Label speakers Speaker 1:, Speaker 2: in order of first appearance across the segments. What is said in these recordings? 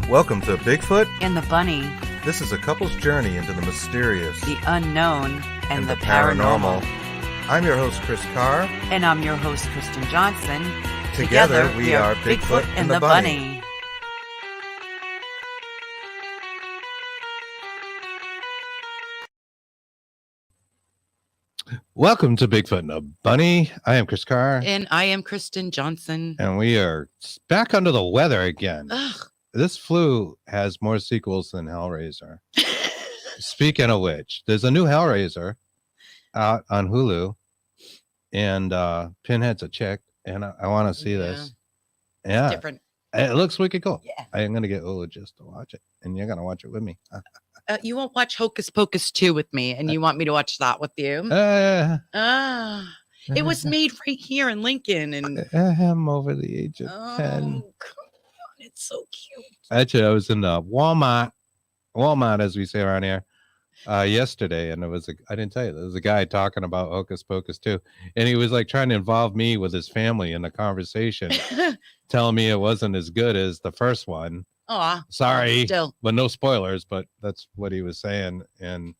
Speaker 1: Welcome to Bigfoot
Speaker 2: and the Bunny.
Speaker 1: This is a couple's journey into the mysterious,
Speaker 2: the unknown, and the paranormal.
Speaker 1: I'm your host, Chris Carr.
Speaker 2: And I'm your host, Kristen Johnson.
Speaker 1: Together we are Bigfoot and the Bunny. Welcome to Bigfoot and the Bunny. I am Chris Carr.
Speaker 2: And I am Kristen Johnson.
Speaker 1: And we are back under the weather again.
Speaker 2: Ugh.
Speaker 1: This flu has more sequels than Hellraiser. Speaking of which, there's a new Hellraiser out on Hulu. And Pinhead's a chick. And I want to see this. Yeah.
Speaker 2: It's different.
Speaker 1: It looks wicked cool.
Speaker 2: Yeah.
Speaker 1: I am going to get Ula just to watch it. And you're going to watch it with me.
Speaker 2: You won't watch Hocus Pocus 2 with me. And you want me to watch that with you? It was made right here in Lincoln. And
Speaker 1: I'm over the age of 10.
Speaker 2: Come on. It's so cute.
Speaker 1: Actually, I was in the Walmart, as we say around here, yesterday, and I didn't tell you, there was a guy talking about Hocus Pocus 2, and he was like trying to involve me with his family in the conversation, telling me it wasn't as good as the first one.
Speaker 2: Aw.
Speaker 1: Sorry,
Speaker 2: Still.
Speaker 1: but no spoilers, but that's what he was saying, and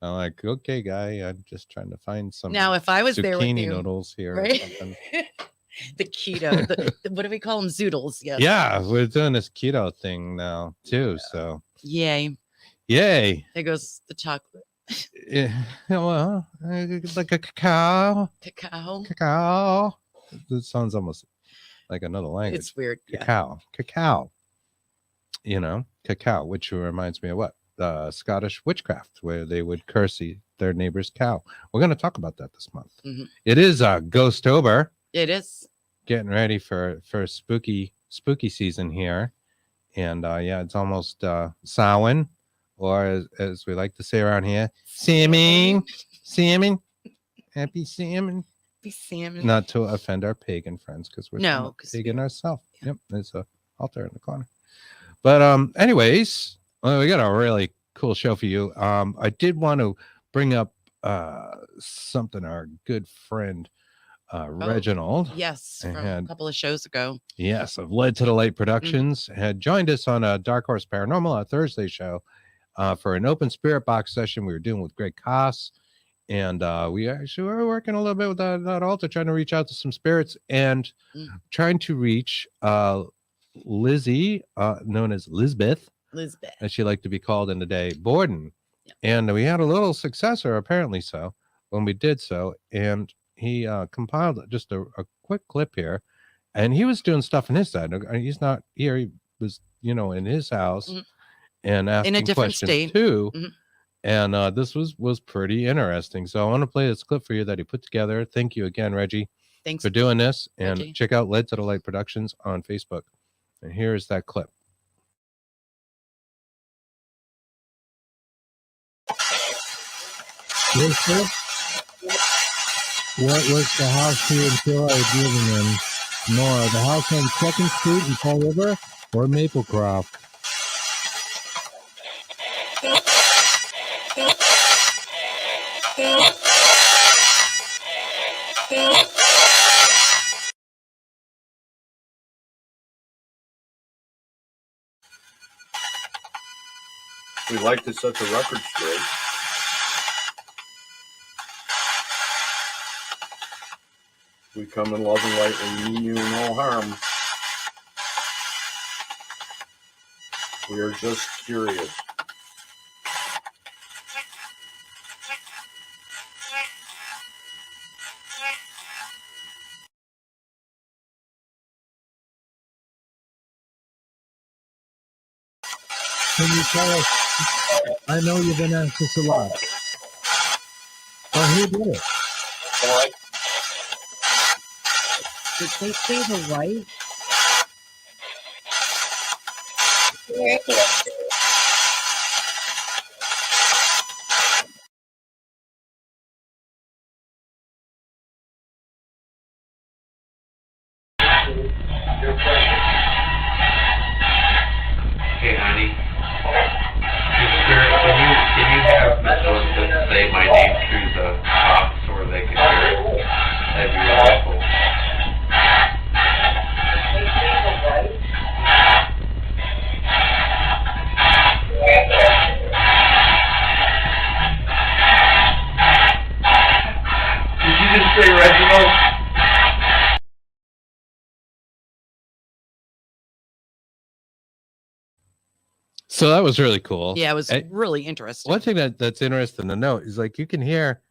Speaker 1: I'm like, okay, guy, I'm just trying to find some
Speaker 2: now, if I was there with you,
Speaker 1: noodles here,
Speaker 2: right? The keto, what do we call them? Zoodles.
Speaker 1: Yeah, we're doing this keto thing now too. So
Speaker 2: yay!
Speaker 1: There
Speaker 2: goes the chocolate.
Speaker 1: Yeah, well, like a cacao. It sounds almost like another language.
Speaker 2: It's weird.
Speaker 1: Cacao. You know, cacao, which reminds me of what? Scottish witchcraft, where they would curse their neighbor's cow. We're going to talk about that this month. Mm-hmm. It is Ghostober.
Speaker 2: It is.
Speaker 1: Getting ready for spooky season here. And it's almost Samhain, or as we like to say around here, salmon. Happy salmon. Not to offend our pagan friends, because we're not pagan ourselves. Yeah. Yep, there's a altar in the corner. But anyways, we got a really cool show for you. I did want to bring up something our good friend Reginald,
Speaker 2: from a couple of shows ago,
Speaker 1: of Led to the Light Productions, had joined us on a Dark Horse Paranormal, our Thursday show, for an open spirit box session we were doing with Greg Koss, and we actually were working a little bit with that altar, trying to reach out to some spirits and trying to reach Lizzie, known as Lisbeth, as she liked to be called in the day, Borden, and we had a little successor, apparently so, when we did so, and he compiled just a quick clip here, and he was doing stuff on his side. He's not here. He was, in his house and asking
Speaker 2: in a different
Speaker 1: questions
Speaker 2: state
Speaker 1: too. Mm-hmm. And this was pretty interesting. So I want to play this clip for you that he put together. Thank you again, Reggie.
Speaker 2: Thanks
Speaker 1: for doing this. And
Speaker 2: Reggie.
Speaker 1: Check out Led to the Light Productions on Facebook. And here's that clip.
Speaker 3: What was the house here until I was living in? Nora, the house on 2nd Street in Fall River or Maplecroft?
Speaker 4: We like to set the record straight. We come in love and light and mean you no harm. We are just curious.
Speaker 3: Can you tell us? I know you've been asked this a lot. Oh, who did it?
Speaker 4: What?
Speaker 2: Did they say the right?
Speaker 5: Hey, honey. Can you have Miss Elizabeth say my name through the box so they can hear it? That'd be really helpful.
Speaker 1: So that was really cool.
Speaker 2: Yeah, it was
Speaker 1: And
Speaker 2: really interesting.
Speaker 1: one thing that's interesting to note is like you can hear,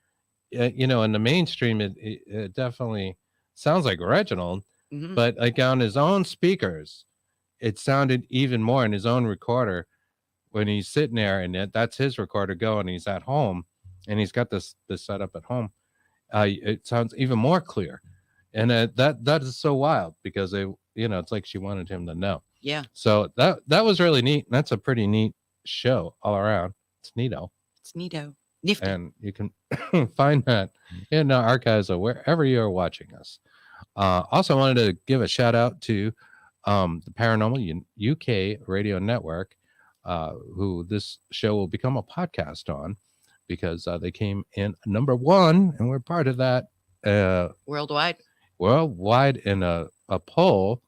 Speaker 1: in the mainstream, it definitely sounds like Reginald,
Speaker 2: Mhm.
Speaker 1: but like on his own speakers, it sounded even more in his own recorder when he's sitting there, and that's his recorder going. He's at home, and he's got this setup at home. It sounds even more clear, and that is so wild because it's like she wanted him to know.
Speaker 2: Yeah,
Speaker 1: So that was really neat. That's a pretty neat show all around. It's neato.
Speaker 2: it's neato. Nifty.
Speaker 1: And you can find that in the archives of wherever you're watching us. Also wanted to give a shout out to the Paranormal UK radio network, who this show will become a podcast on because they came in number 1 and we're part of that
Speaker 2: Worldwide.
Speaker 1: in a poll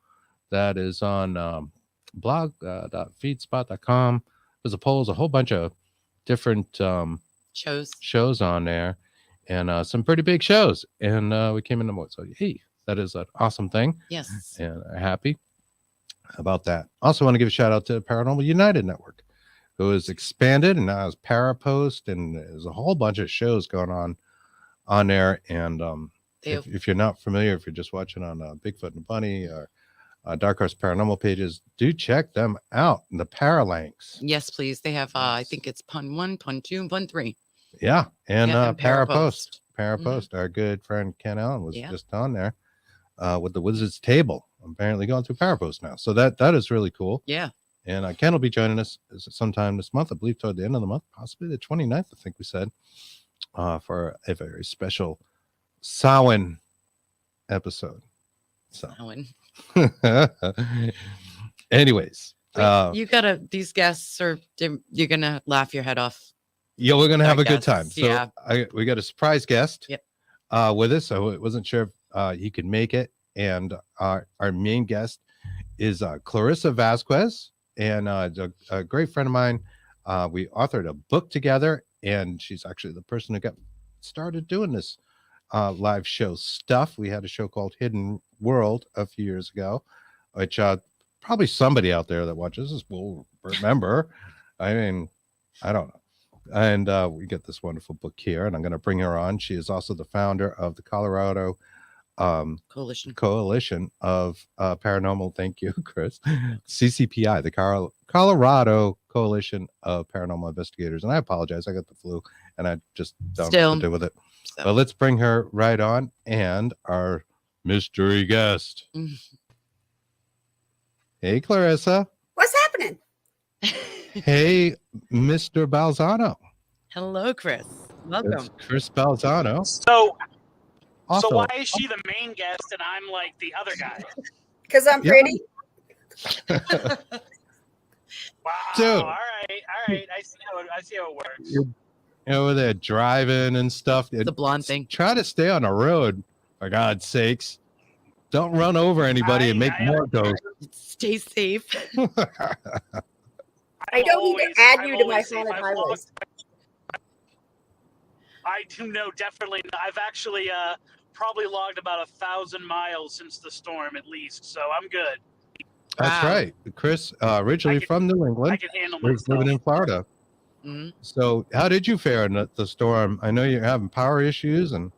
Speaker 1: that is on blog.feedspot.com. There's a poll, there's a whole bunch of different shows on there, and some pretty big shows, and we came in number 1. So hey, that is an awesome thing.
Speaker 2: Yes.
Speaker 1: And I'm happy about that. Also want to give a shout out to the Paranormal United Network, who has expanded and now has Parapost, and there's a whole bunch of shows going on there. And if you're not familiar, if you're just watching on Bigfoot and Bunny or Dark Horse Paranormal pages, do check them out in the Paralinks.
Speaker 2: Yes, please. They have I think it's pun 1, pun 2, pun 3.
Speaker 1: Yeah, and Parapost.
Speaker 2: Mhm.
Speaker 1: Our good friend Ken Allen was just on there with the Wizard's Table. I'm apparently going through Parapost now, so that is really cool.
Speaker 2: Yeah.
Speaker 1: And Ken will be joining us sometime this month, I believe, toward the end of the month, possibly the 29th, I think we said, for a very special Samhain episode. So, anyways,
Speaker 2: you gotta. These guests you're gonna laugh your head off.
Speaker 1: Yeah, we're gonna have a good
Speaker 2: guests,
Speaker 1: time. So
Speaker 2: yeah.
Speaker 1: we got a surprise guest.
Speaker 2: Yep.
Speaker 1: With us. I wasn't sure if he could make it. And our main guest is Clarissa Vazquez, and a great friend of mine. We authored a book together, and she's actually the person who got started doing this live show stuff. We had a show called Hidden World a few years ago, which probably somebody out there that watches this will remember. I mean, I don't know. And we get this wonderful book here, and I'm going to bring her on. She is also the founder of the Colorado Coalition of Paranormal. Thank you, Chris. CCPI, the Colorado Coalition of Paranormal Investigators. And I apologize, I got the flu, and I just don't know what to do with it. So. But let's bring her right on, and our mystery guest. Hey, Clarissa.
Speaker 6: What's happening?
Speaker 1: Hey, Mr. Balzano.
Speaker 2: Hello, Chris. Welcome.
Speaker 1: It's Chris Balzano.
Speaker 7: So
Speaker 1: Also,
Speaker 7: why is she the main guest and I'm like the other guy?
Speaker 6: Because I'm pretty.
Speaker 7: Wow.
Speaker 1: Dude.
Speaker 7: All right. I see how it works.
Speaker 1: You're over there driving and stuff.
Speaker 2: The blonde thing.
Speaker 1: Try to stay on the road, for God's sakes. Don't run over anybody and make more ghosts.
Speaker 2: Stay safe.
Speaker 6: I don't need to add you to my haunted highways.
Speaker 7: I do know, definitely. I've actually probably logged about 1,000 miles since the storm, at least. So I'm good.
Speaker 1: That's right. Chris, originally from New England,
Speaker 7: I can handle
Speaker 1: was
Speaker 7: myself.
Speaker 1: living in Florida.
Speaker 2: Mm-hmm.
Speaker 1: So how did you fare in the storm? I know you're having power issues and.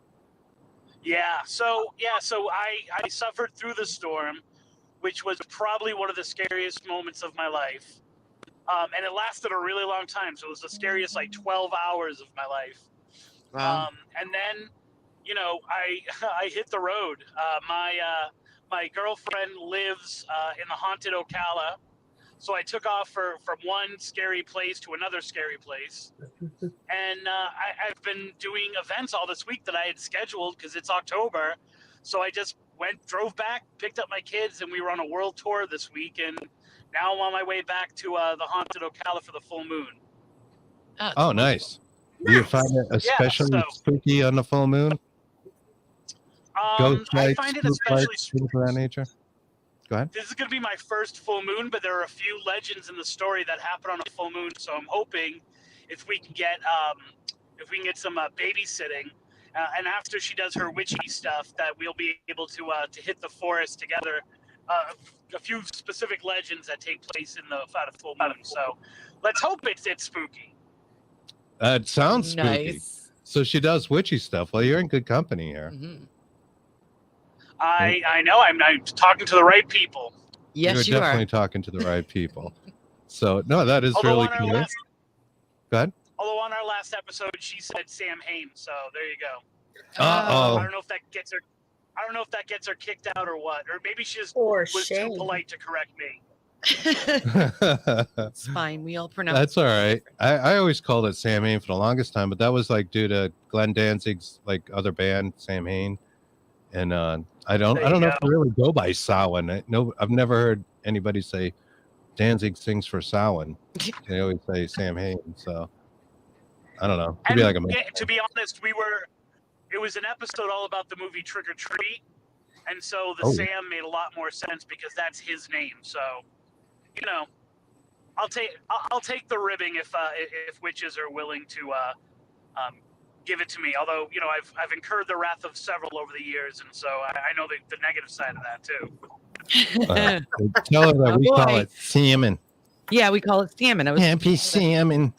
Speaker 7: Yeah. So I suffered through the storm, which was probably one of the scariest moments of my life. And it lasted a really long time. So it was the scariest, 12 hours of my life.
Speaker 2: Wow.
Speaker 7: And then, I hit the road. My girlfriend lives in the haunted Ocala. So I took off from one scary place to another scary place. And I've been doing events all this week that I had scheduled because it's October. So I just drove back, picked up my kids, and we were on a world tour this week. And now I'm on my way back to the haunted Ocala for the full moon.
Speaker 1: Oh, nice. Do you find it especially spooky on the full moon? Ghost
Speaker 7: I
Speaker 1: lights,
Speaker 7: find it
Speaker 1: spook
Speaker 7: especially
Speaker 1: lights, things of that nature? Go ahead.
Speaker 7: This is going to be my first full moon, but there are a few legends in the story that happen on a full moon. So I'm hoping if we can get some babysitting, and after she does her witchy stuff, that we'll be able to hit the forest together a few specific legends that take place in the full moon. So let's hope it's spooky.
Speaker 1: It sounds spooky.
Speaker 2: Nice.
Speaker 1: So she does witchy stuff. Well, you're in good company here.
Speaker 2: Mhm.
Speaker 7: I know I'm talking to the right people.
Speaker 2: Yes,
Speaker 1: You're
Speaker 2: you
Speaker 1: definitely
Speaker 2: are.
Speaker 1: talking to the right people. So no, that is
Speaker 7: Although
Speaker 1: really
Speaker 7: on our
Speaker 1: cool.
Speaker 7: last,
Speaker 1: Go ahead.
Speaker 7: although on our last episode she said Sam Hain, so there you go.
Speaker 1: Uh-oh.
Speaker 7: I don't know if that gets her. I don't know if that gets her kicked out or what, or maybe she just
Speaker 6: For
Speaker 7: was
Speaker 6: shame.
Speaker 7: too polite to correct me.
Speaker 2: It's fine. We all pronounce.
Speaker 1: That's all right. I always called it Sam Hain for the longest time, but that was like due to Glenn Danzig's like other band, Sam Hain. And I don't know if they really go by Samhain. I've never heard anybody say Danzig sings for Samhain. They always say Sam Hain. So I don't know. Could be like a
Speaker 7: To be honest, it was an episode all about the movie Trick or Treat, and so the Sam made a lot more sense because that's his name. So, you know, I'll take the ribbing if witches are willing to give it to me. Although, you know, I've incurred the wrath of several over the years, and so I know the negative side of that too.
Speaker 1: Tell her that
Speaker 2: Oh,
Speaker 1: we call
Speaker 2: boy.
Speaker 1: it salmon.
Speaker 2: Yeah, we call it salmon.
Speaker 1: Happy salmon.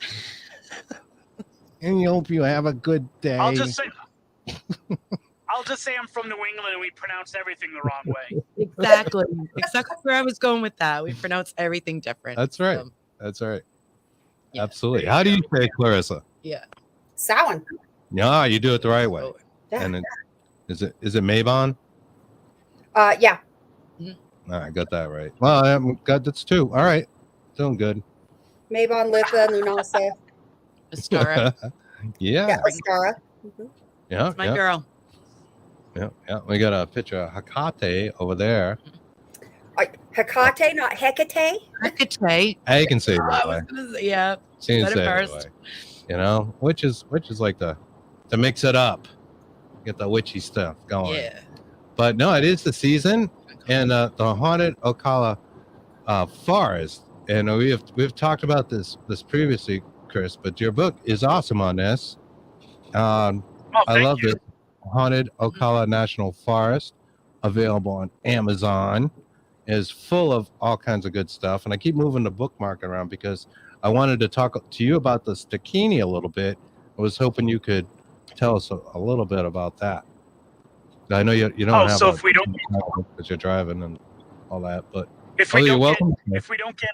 Speaker 1: And you hope you have a good day.
Speaker 7: I'll just say I'm from New England and we pronounce everything the wrong way.
Speaker 2: Exactly. Exactly where I was going with that. We pronounce everything different.
Speaker 1: That's right.
Speaker 2: So,
Speaker 1: That's right.
Speaker 2: yeah.
Speaker 1: Absolutely. How do you say it, Clarissa?
Speaker 2: Yeah.
Speaker 6: Samhain.
Speaker 1: Yeah, you do it the right way.
Speaker 2: Oh,
Speaker 6: Yeah.
Speaker 1: And is it Mabon?
Speaker 6: Yeah.
Speaker 1: I got that right. Well, that's two. All right. Doing good.
Speaker 6: Mabon, Litha, Lunasa.
Speaker 2: Astara.
Speaker 1: Yeah.
Speaker 6: Yeah, Astara. Mhm.
Speaker 1: Yeah.
Speaker 2: That's my girl.
Speaker 1: Yeah. Yeah. We got a picture of Hakate over there.
Speaker 6: Hecate, not Hecate.
Speaker 2: Hecate.
Speaker 1: I can say it
Speaker 2: I
Speaker 1: that
Speaker 2: was
Speaker 1: way.
Speaker 2: gonna say, yeah.
Speaker 1: She can
Speaker 2: said it
Speaker 1: say it that
Speaker 2: first.
Speaker 1: way. You know, which is like to mix it up, get the witchy stuff going.
Speaker 2: Yeah.
Speaker 1: But no, it is the season, and the haunted Ocala forest. And we've talked about this previously, Chris. But your book is awesome on this. I love
Speaker 7: you.
Speaker 1: it. Haunted Ocala National Forest, available on Amazon, is full of all kinds of good stuff. And I keep moving the bookmark around because I wanted to talk to you about the Stakini a little bit. I was hoping you could tell us a little bit about that. I know you don't have.
Speaker 7: So if we don't,
Speaker 1: because you're driving and all that, but
Speaker 7: if we
Speaker 1: you're
Speaker 7: don't
Speaker 1: welcome.
Speaker 7: if we don't get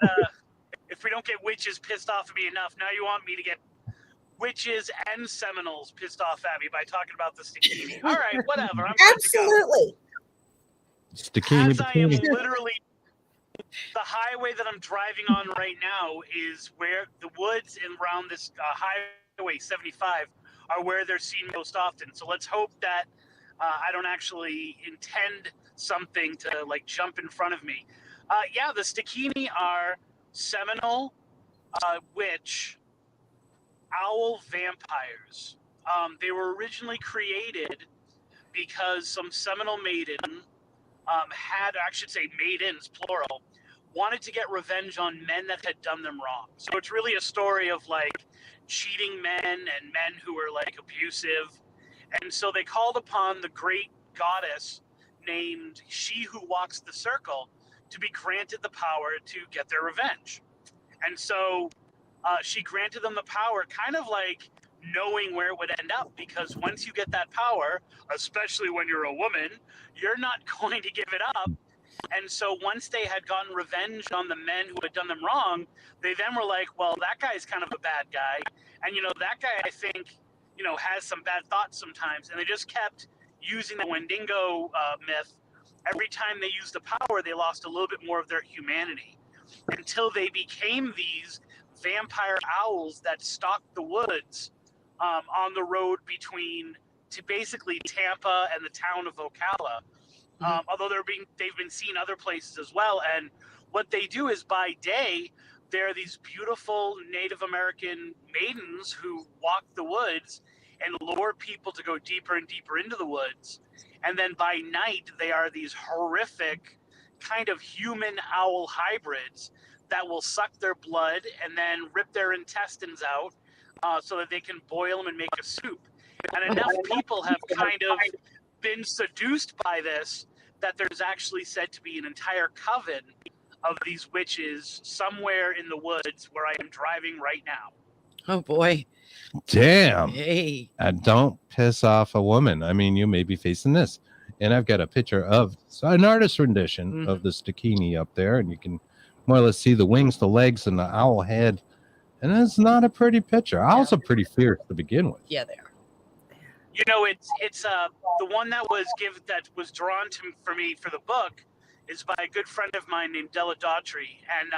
Speaker 7: witches pissed off at me enough, now you want me to get witches and Seminoles pissed off at me by talking about the Stakini. All right, whatever. I'm good to go.
Speaker 6: Absolutely.
Speaker 1: Stakini
Speaker 7: As I am
Speaker 1: bikini.
Speaker 7: literally, the highway that I'm driving on right now is where the woods and around this highway 75 are where they're seen most often. So let's hope that I don't actually intend something to like jump in front of me. Yeah, the Stakini are Seminole witch owl vampires. They were originally created because some Seminole maiden maidens, plural, wanted to get revenge on men that had done them wrong. So it's really a story of like cheating men and men who were like abusive. And so they called upon the great goddess named She Who Walks the Circle to be granted the power to get their revenge. And so she granted them the power, kind of like knowing where it would end up, because once you get that power, especially when you're a woman, you're not going to give it up. And so once they had gotten revenge on the men who had done them wrong, they then were like, well, that guy's kind of a bad guy. And, that guy, I think, has some bad thoughts sometimes. And they just kept using the Wendigo myth. Every time they used the power, they lost a little bit more of their humanity until they became these vampire owls that stalked the woods on the road between basically Tampa and the town of Ocala. Although they've been seen other places as well. And what they do is by day, they're these beautiful Native American maidens who walk the woods and lure people to go deeper and deeper into the woods. And then by night, they are these horrific kind of human owl hybrids that will suck their blood and then rip their intestines out so that they can boil them and make a soup. And enough people have kind of been seduced by this that there's actually said to be an entire coven of these witches somewhere in the woods where I am driving right now.
Speaker 2: Oh boy.
Speaker 1: Damn.
Speaker 2: Hey.
Speaker 1: Don't piss off a woman. I mean, you may be facing this. And I've got a picture of an artist rendition of the Stakini up there, and you can more or less see the wings, the legs, and the owl head. And it's not a pretty picture. Owls are pretty fierce to begin with.
Speaker 2: Yeah, they are.
Speaker 7: You know, it's the one that was drawn for me for the book is by a good friend of mine named Della Daughtry, and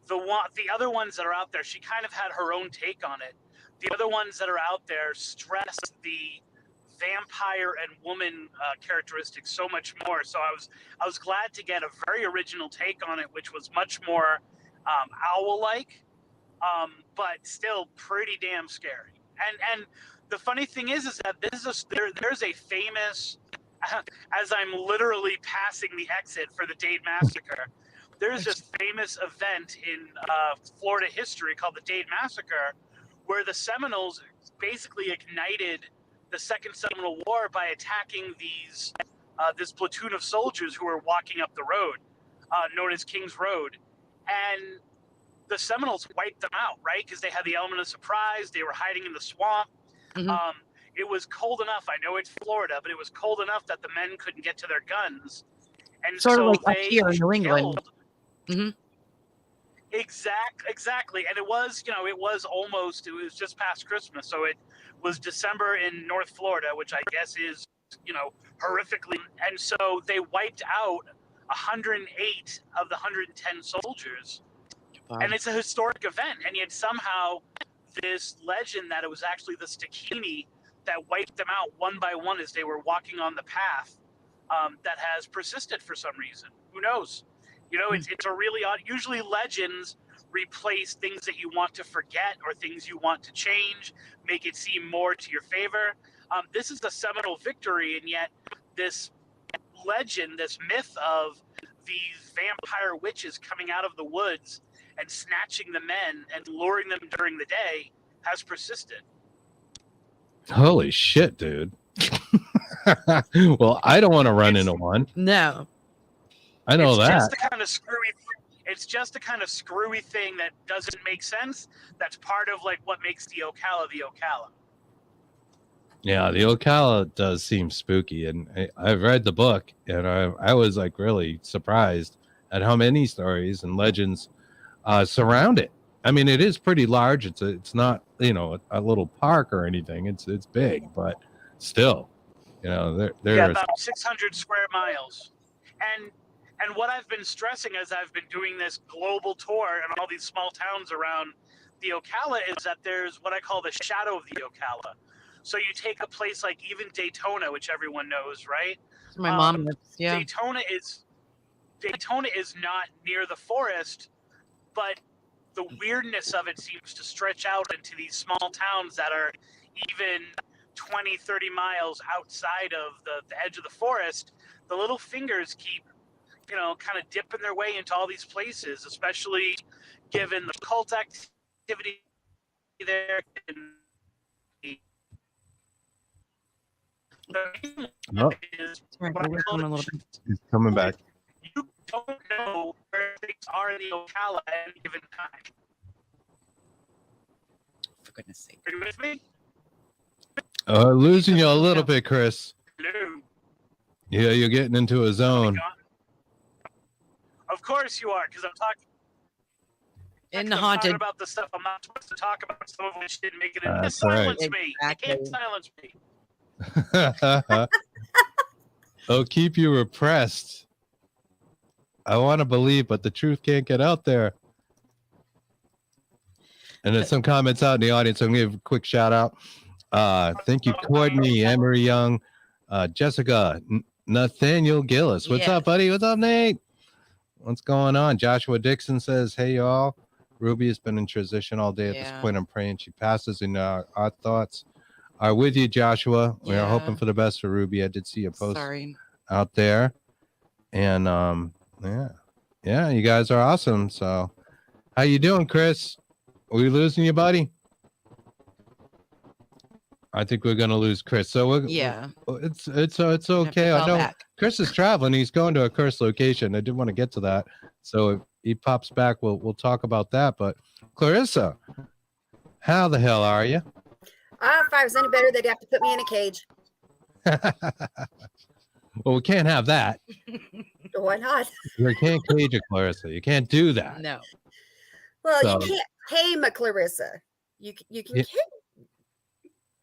Speaker 7: the other ones that are out there, she kind of had her own take on it. The other ones that are out there stress the vampire and woman characteristics so much more. So I was glad to get a very original take on it, which was much more owl-like, but still pretty damn scary. And the funny thing is that there's a famous, as I'm literally passing the exit for the Dade Massacre, there's this famous event in Florida history called the Dade Massacre, where the Seminoles basically ignited the Second Seminole War by attacking this platoon of soldiers who were walking up the road, known as King's Road, and the Seminoles wiped them out, right? Because they had the element of surprise. They were hiding in the swamp. It was cold enough. I know it's Florida, but it was cold enough that the men couldn't get to their guns, and
Speaker 2: Sort of
Speaker 7: so
Speaker 2: like up
Speaker 7: they
Speaker 2: here in New England.
Speaker 7: killed. Exactly. And it was just past Christmas. So it was December in North Florida, which I guess is, horrifically. And so they wiped out 108 of the 110 soldiers.
Speaker 2: Wow.
Speaker 7: And it's a historic event. And yet somehow this legend that it was actually the Stakini that wiped them out one by one as they were walking on the path, that has persisted for some reason. Who knows? It's a really odd. Usually legends replace things that you want to forget or things you want to change, make it seem more to your favor. This is a Seminole victory, and yet this legend, this myth of these vampire witches coming out of the woods and snatching the men and luring them during the day has persisted.
Speaker 1: Holy shit, dude. Well, I don't want to run into one.
Speaker 2: No.
Speaker 1: I know that.
Speaker 7: It's just a kind of screwy thing that doesn't make sense. That's part of what makes the Ocala the Ocala.
Speaker 1: Yeah, the Ocala does seem spooky, and I've read the book, and I was really surprised at how many stories and legends surround it. I mean, it is pretty large. It's not a little park or anything. It's big, but still, there's
Speaker 7: about 600 square miles, and what I've been stressing as I've been doing this global tour and all these small towns around the Ocala is that there's what I call the shadow of the Ocala. So you take a place like even Daytona, which everyone knows, right?
Speaker 2: My mom lives, yeah.
Speaker 7: Daytona is not near the forest, but the weirdness of it seems to stretch out into these small towns that are even 20, 30 miles outside of the edge of the forest. The little fingers keep kind of dipping their way into all these places, especially given the cult activity there.
Speaker 1: He's coming back.
Speaker 7: You don't know where things are in the Ocala at any given time.
Speaker 2: For goodness sake.
Speaker 7: Are you with me?
Speaker 1: Losing you a little bit, Chris.
Speaker 7: Hello.
Speaker 1: Yeah, you're getting into a zone.
Speaker 7: Of course you are, because I'm talking
Speaker 2: In the haunted.
Speaker 7: about the stuff I'm not supposed to talk about, some of which didn't make it in.
Speaker 1: That's right.
Speaker 7: Silence me.
Speaker 2: Exactly.
Speaker 7: You can't silence me.
Speaker 1: They'll keep you repressed. I want to believe, but the truth can't get out there. And there's some comments out in the audience. I'm going to give a quick shout out. Thank you, Courtney, Emery Young, Jessica, Nathaniel Gillis. What's up, buddy? What's up, Nate? What's going on? Joshua Dixon says, hey, y'all. Ruby has been in transition all day. At this point, I'm praying she passes, and our thoughts are with you, Joshua. We are hoping for the best for Ruby. I did see a post out there. And, yeah, you guys are awesome. So how you doing, Chris? Are we losing you, buddy? I think we're gonna lose Chris. So
Speaker 2: Yeah.
Speaker 1: it's
Speaker 2: Gonna have to
Speaker 1: okay. I
Speaker 2: call
Speaker 1: know
Speaker 2: back.
Speaker 1: Chris is traveling. He's going to a cursed location. I did want to get to that. So if he pops back, we'll talk about that. But Clarissa, how the hell are you?
Speaker 6: If I was any better, they'd have to put me in a cage.
Speaker 1: Well, we can't have that.
Speaker 6: Why not?
Speaker 1: You can't cage a Clarissa. You can't do that.
Speaker 2: No.
Speaker 6: Well,
Speaker 1: So-
Speaker 6: you can't tame a Clarissa. You can
Speaker 1: Yeah.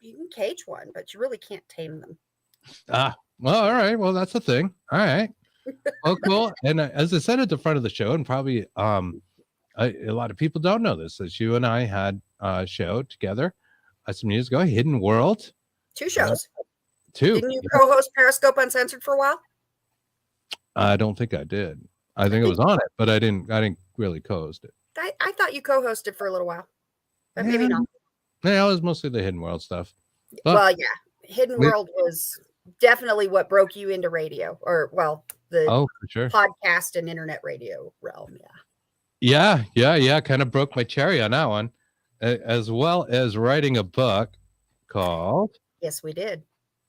Speaker 6: you can cage one, but you really can't tame them.
Speaker 1: Ah, well, all right. Well, that's the thing. All right. Well, cool. And as I said at the front of the show, and probably a lot of people don't know this, that you and I had a show together some years ago, Hidden World.
Speaker 6: 2 shows.
Speaker 1: 2.
Speaker 6: Didn't you co-host Periscope Uncensored for a while?
Speaker 1: I don't think I did. I think it was on it, but I didn't really co-host it.
Speaker 6: I thought you co-hosted for a little while, but maybe not.
Speaker 1: Yeah, it was mostly the Hidden World stuff. But
Speaker 6: Well, yeah, Hidden World was definitely what broke you into radio, or the
Speaker 1: oh, for sure.
Speaker 6: podcast and internet radio realm. Yeah.
Speaker 1: Yeah. Kind of broke my cherry on that one, as well as writing a book called.
Speaker 6: Yes, we did.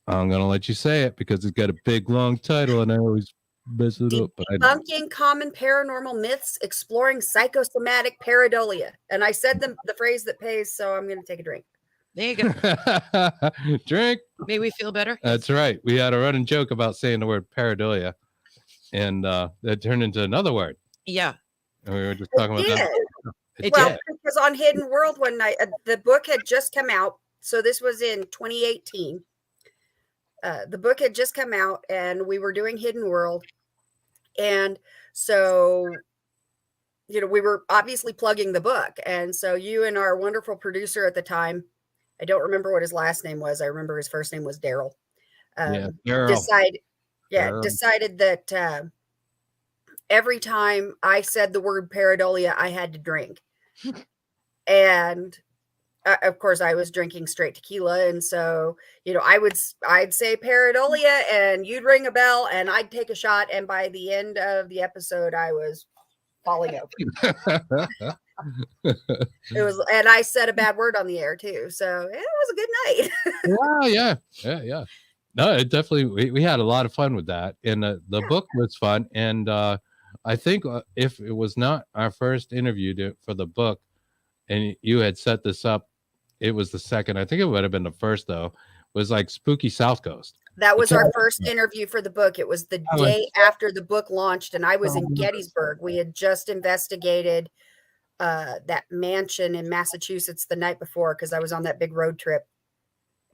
Speaker 1: I'm gonna let you say it because it's got a big long title, and I always mess it up. But
Speaker 6: Debunking common paranormal myths, exploring psychosomatic pareidolia. And I said the phrase that pays, so I'm going to take a drink.
Speaker 2: There you go.
Speaker 1: Drink.
Speaker 2: Made we feel better.
Speaker 1: That's right. We had a running joke about saying the word pareidolia, and that turned into another word.
Speaker 2: Yeah.
Speaker 1: And we were just talking about that.
Speaker 2: It
Speaker 6: Well,
Speaker 2: did.
Speaker 6: because on Hidden World one night, the book had just come out. So this was in 2018. The book had just come out, and we were doing Hidden World. And so, we were obviously plugging the book. And so you and our wonderful producer at the time, I don't remember what his last name was. I remember his first name was Daryl.
Speaker 1: Daryl.
Speaker 6: Decided that every time I said the word pareidolia, I had to drink. And of course, I was drinking straight tequila, and so I'd say pareidolia, and you'd ring a bell, and I'd take a shot, and by the end of the episode, I was falling over. It was, and I said a bad word on the air too, so it was a good night.
Speaker 1: Yeah. No, it definitely. We had a lot of fun with that, and the book was fun. And I think if it was not our first interview for the book, and you had set this up, it was the second. I think it would have been the first though. Was like Spooky South Coast.
Speaker 6: That was our first interview for the book. It was the day after the book launched, and I was in Gettysburg. We had just investigated that mansion in Massachusetts the night before because I was on that big road trip.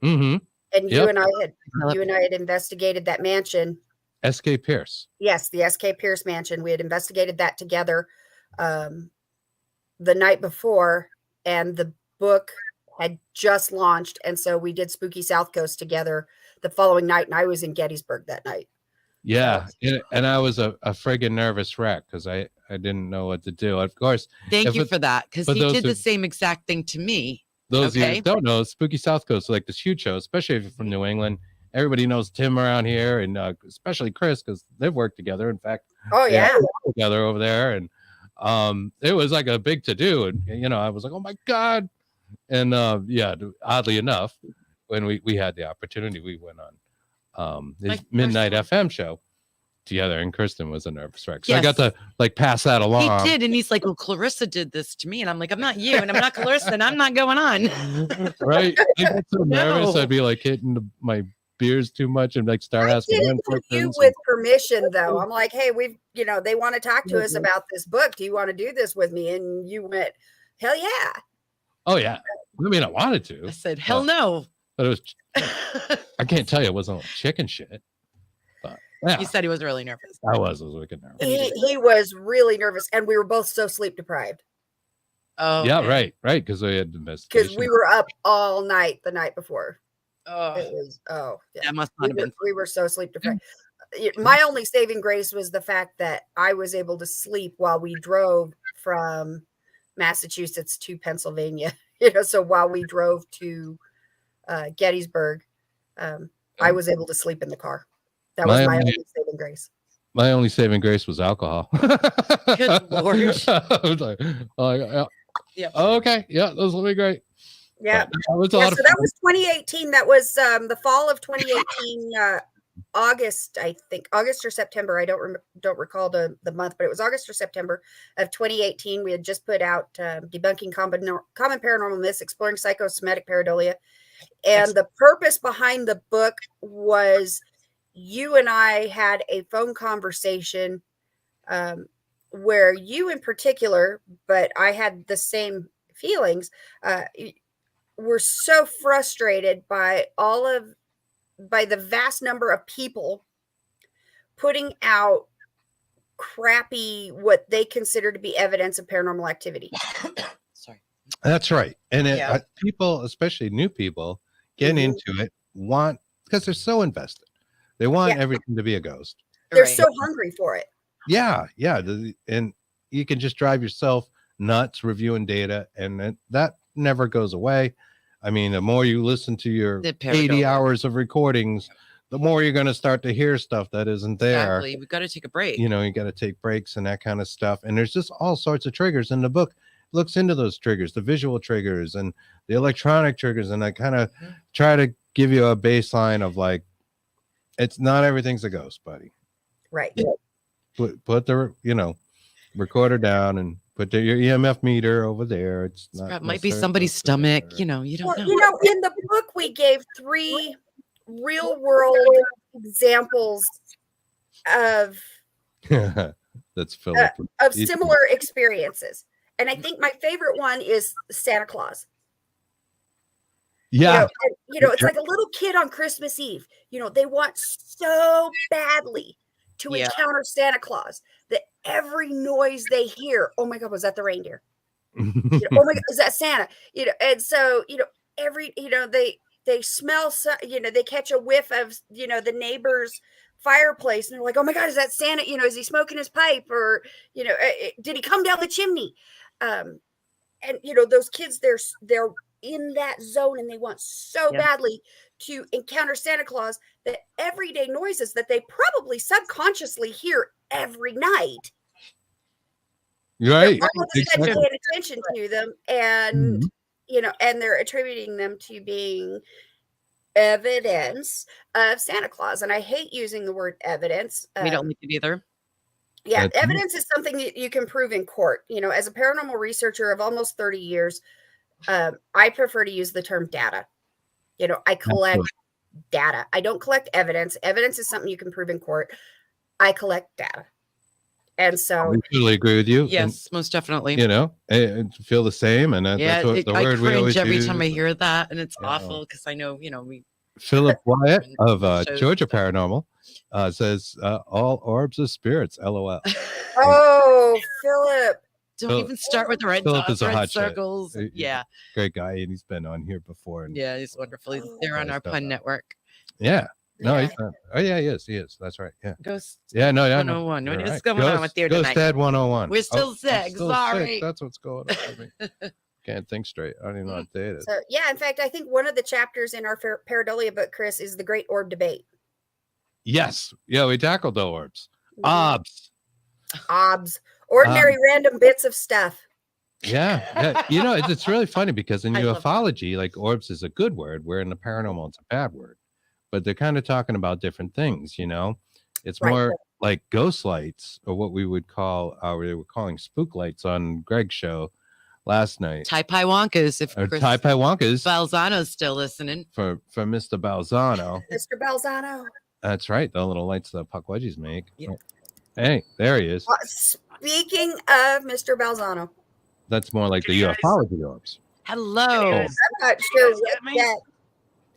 Speaker 1: Mm-hmm.
Speaker 6: And you and I had investigated that mansion.
Speaker 1: S.K. Pierce.
Speaker 6: Yes, the S.K. Pierce mansion. We had investigated that together the night before, and the book had just launched, and so we did Spooky South Coast together the following night, and I was in Gettysburg that night.
Speaker 1: Yeah, and I was a friggin' nervous wreck because I didn't know what to do. Of course,
Speaker 2: Thank you for that, because he did the same exact thing to me.
Speaker 1: Those of you who don't know, Spooky South Coast is like this huge show, especially if you're from New England. Everybody knows Tim around here, and especially Chris because they've worked together. In fact, together over there, and it was like a big to do, and I was like, oh my god. And oddly enough, when we had the opportunity, we went on his Midnight FM show together, and Kirsten was a nervous wreck. So I got to pass that along.
Speaker 2: He did, and he's like, well, Clarissa did this to me, and I'm like, I'm not you, and I'm not Clarissa, and I'm not going on.
Speaker 1: Right? I got so nervous, I'd be hitting my beers too much and start asking them
Speaker 6: you with permission though. I'm like, hey, they want to talk to us about this book. Do you want to do this with me? And you went, hell yeah.
Speaker 1: Oh yeah. I mean, I wanted to.
Speaker 2: I said, hell no.
Speaker 1: But it was, I can't tell you it wasn't chicken shit. But yeah.
Speaker 2: He said he was really nervous.
Speaker 1: I was wicked nervous.
Speaker 6: He was really nervous, and we were both so sleep deprived.
Speaker 2: Oh
Speaker 1: yeah, right. Because we had investigation.
Speaker 6: Because we were up all night the night before.
Speaker 2: Oh,
Speaker 6: it was
Speaker 2: that must not have been.
Speaker 6: We were so sleep deprived. My only saving grace was the fact that I was able to sleep while we drove from Massachusetts to Pennsylvania. So while we drove to Gettysburg, I was able to sleep in the car. That was my only saving grace.
Speaker 1: My only saving grace was alcohol.
Speaker 2: Good Lord.
Speaker 1: I was like, yeah, okay, yeah, this will be great.
Speaker 6: Yeah.
Speaker 1: But that was a
Speaker 6: Yeah,
Speaker 1: lot
Speaker 6: so
Speaker 1: of
Speaker 6: that
Speaker 1: fun.
Speaker 6: was 2018. That was the fall of 2018, August, I think, August or September. I don't recall the month, but it was August or September of 2018. We had just put out Debunking Common Paranormal Myths, Exploring Psychosomatic Pareidolia. And the purpose behind the book was you and I had a phone conversation where you in particular, but I had the same feelings, were so frustrated by the vast number of people putting out crappy, what they consider to be evidence of paranormal activity.
Speaker 2: Sorry.
Speaker 1: That's right. And
Speaker 2: Yeah.
Speaker 1: people, especially new people, get
Speaker 6: Mhm.
Speaker 1: into it, because they're so invested. They want
Speaker 6: Yeah.
Speaker 1: everything to be a ghost.
Speaker 6: They're
Speaker 2: Right.
Speaker 6: so hungry for it.
Speaker 1: Yeah. And you can just drive yourself nuts reviewing data, and that never goes away. I mean, the more you listen to your
Speaker 2: The
Speaker 1: 80
Speaker 2: pareidolia.
Speaker 1: hours of recordings, the more you're going to start to hear stuff that isn't there.
Speaker 2: Exactly. We've got to take a break.
Speaker 1: You know, you got to take breaks and that kind of stuff. And there's just all sorts of triggers in the book. Looks into those triggers, the visual triggers and the electronic triggers, and I kind of try to give you a baseline of like, it's not everything's a ghost, buddy.
Speaker 6: Right.
Speaker 1: Put the recorder down and put your EMF meter over there. It
Speaker 2: might be somebody's stomach. You know, you don't know.
Speaker 6: You know, in the book we gave 3 real world examples of
Speaker 1: That's Philip.
Speaker 6: of similar experiences. And I think my favorite one is Santa Claus.
Speaker 1: Yeah.
Speaker 6: It's like a little kid on Christmas Eve. They want so badly to encounter Santa Claus that every noise they hear, oh my God, was that the reindeer? Oh my God, is that Santa? And so, they smell, they catch a whiff of, the neighbor's fireplace, and they're like, oh my God, is that Santa? Is he smoking his pipe, or, did he come down the chimney? And those kids, they're in that zone, and they want so badly to encounter Santa Claus that everyday noises that they probably subconsciously hear every night.
Speaker 1: Right.
Speaker 6: All of a sudden paying attention to them, and and they're attributing them to being evidence of Santa Claus. And I hate using the word evidence.
Speaker 2: We don't like it either.
Speaker 6: Yeah, evidence is something that you can prove in court. As a paranormal researcher of almost 30 years, I prefer to use the term data. I collect data. I don't collect evidence. Evidence is something you can prove in court. I collect data. And so
Speaker 1: I totally agree with you.
Speaker 2: Yes, and, most definitely.
Speaker 1: I feel the same. And that's what the word we always
Speaker 2: every
Speaker 1: use.
Speaker 2: time I hear that, and it's awful because I know, we.
Speaker 1: Philip Wyatt of Georgia Paranormal says all orbs are spirits. LOL.
Speaker 6: Oh, Philip.
Speaker 2: Don't even start with the red dots, red circles. Yeah.
Speaker 1: Great guy. And he's been on here before. And
Speaker 2: yeah, he's wonderful. They're on our pun network.
Speaker 1: Yeah. No, he's not. Oh, yeah, he is. He is. That's right. Yeah.
Speaker 2: Ghost.
Speaker 1: Yeah, no, yeah.
Speaker 2: 101. What is going
Speaker 1: on
Speaker 2: with you tonight?
Speaker 1: Ghost Dad 101.
Speaker 2: We're still sick. Sorry.
Speaker 1: Sick. That's what's going on with me. Can't think straight. I don't even know what day it is.
Speaker 6: So, yeah, in fact, I think one of the chapters in our Pareidolia book, Chris, is the Great Orb Debate.
Speaker 1: Yes. Yeah, we tackled the orbs. Obs.
Speaker 6: Ordinary random bits of stuff.
Speaker 1: Yeah. It's really funny because in ufology, like orbs is a good word, where in the paranormal it's a bad word. But they're kind of talking about different things, It's more like ghost lights, or what we would call, they were calling spook lights on Greg's show last night.
Speaker 2: Tai-Pai Wonkas, if
Speaker 1: Tai-Pai Wonkas.
Speaker 2: Balzano's still listening.
Speaker 1: For Mr. Balzano.
Speaker 6: Mr. Balzano.
Speaker 1: That's right. The little lights the Puckwudgies make. Yeah. Hey, there he is.
Speaker 6: Speaking of Mr. Balzano.
Speaker 1: That's more like the ufology orbs.
Speaker 2: Hello.
Speaker 6: I'm not sure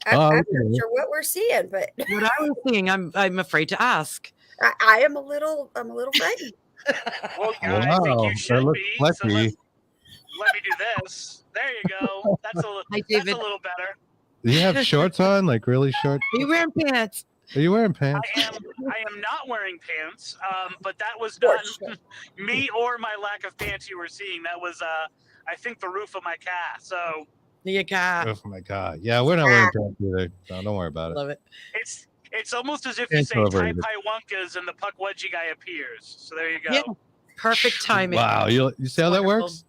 Speaker 6: I'm not sure what we're seeing, but
Speaker 2: what I was seeing, I'm afraid to ask.
Speaker 6: I am a little frightened.
Speaker 7: Well, I think you should be. So let me do this. There you go. That's a little better.
Speaker 1: Do you have shorts on, like really short?
Speaker 2: Are you wearing pants?
Speaker 1: Are you wearing pants?
Speaker 7: I am not wearing pants. But that was not me or my lack of pants you were seeing. That was I think the roof of my car. So
Speaker 2: your car.
Speaker 1: Oh my God. Yeah, we're not wearing pants either. So don't worry about it.
Speaker 2: Love it.
Speaker 7: It's almost as if you say Tai-Pai Wonkas and the Puckwudgie guy appears. So there you go.
Speaker 2: Yeah. Perfect timing.
Speaker 1: Wow. You see how that works?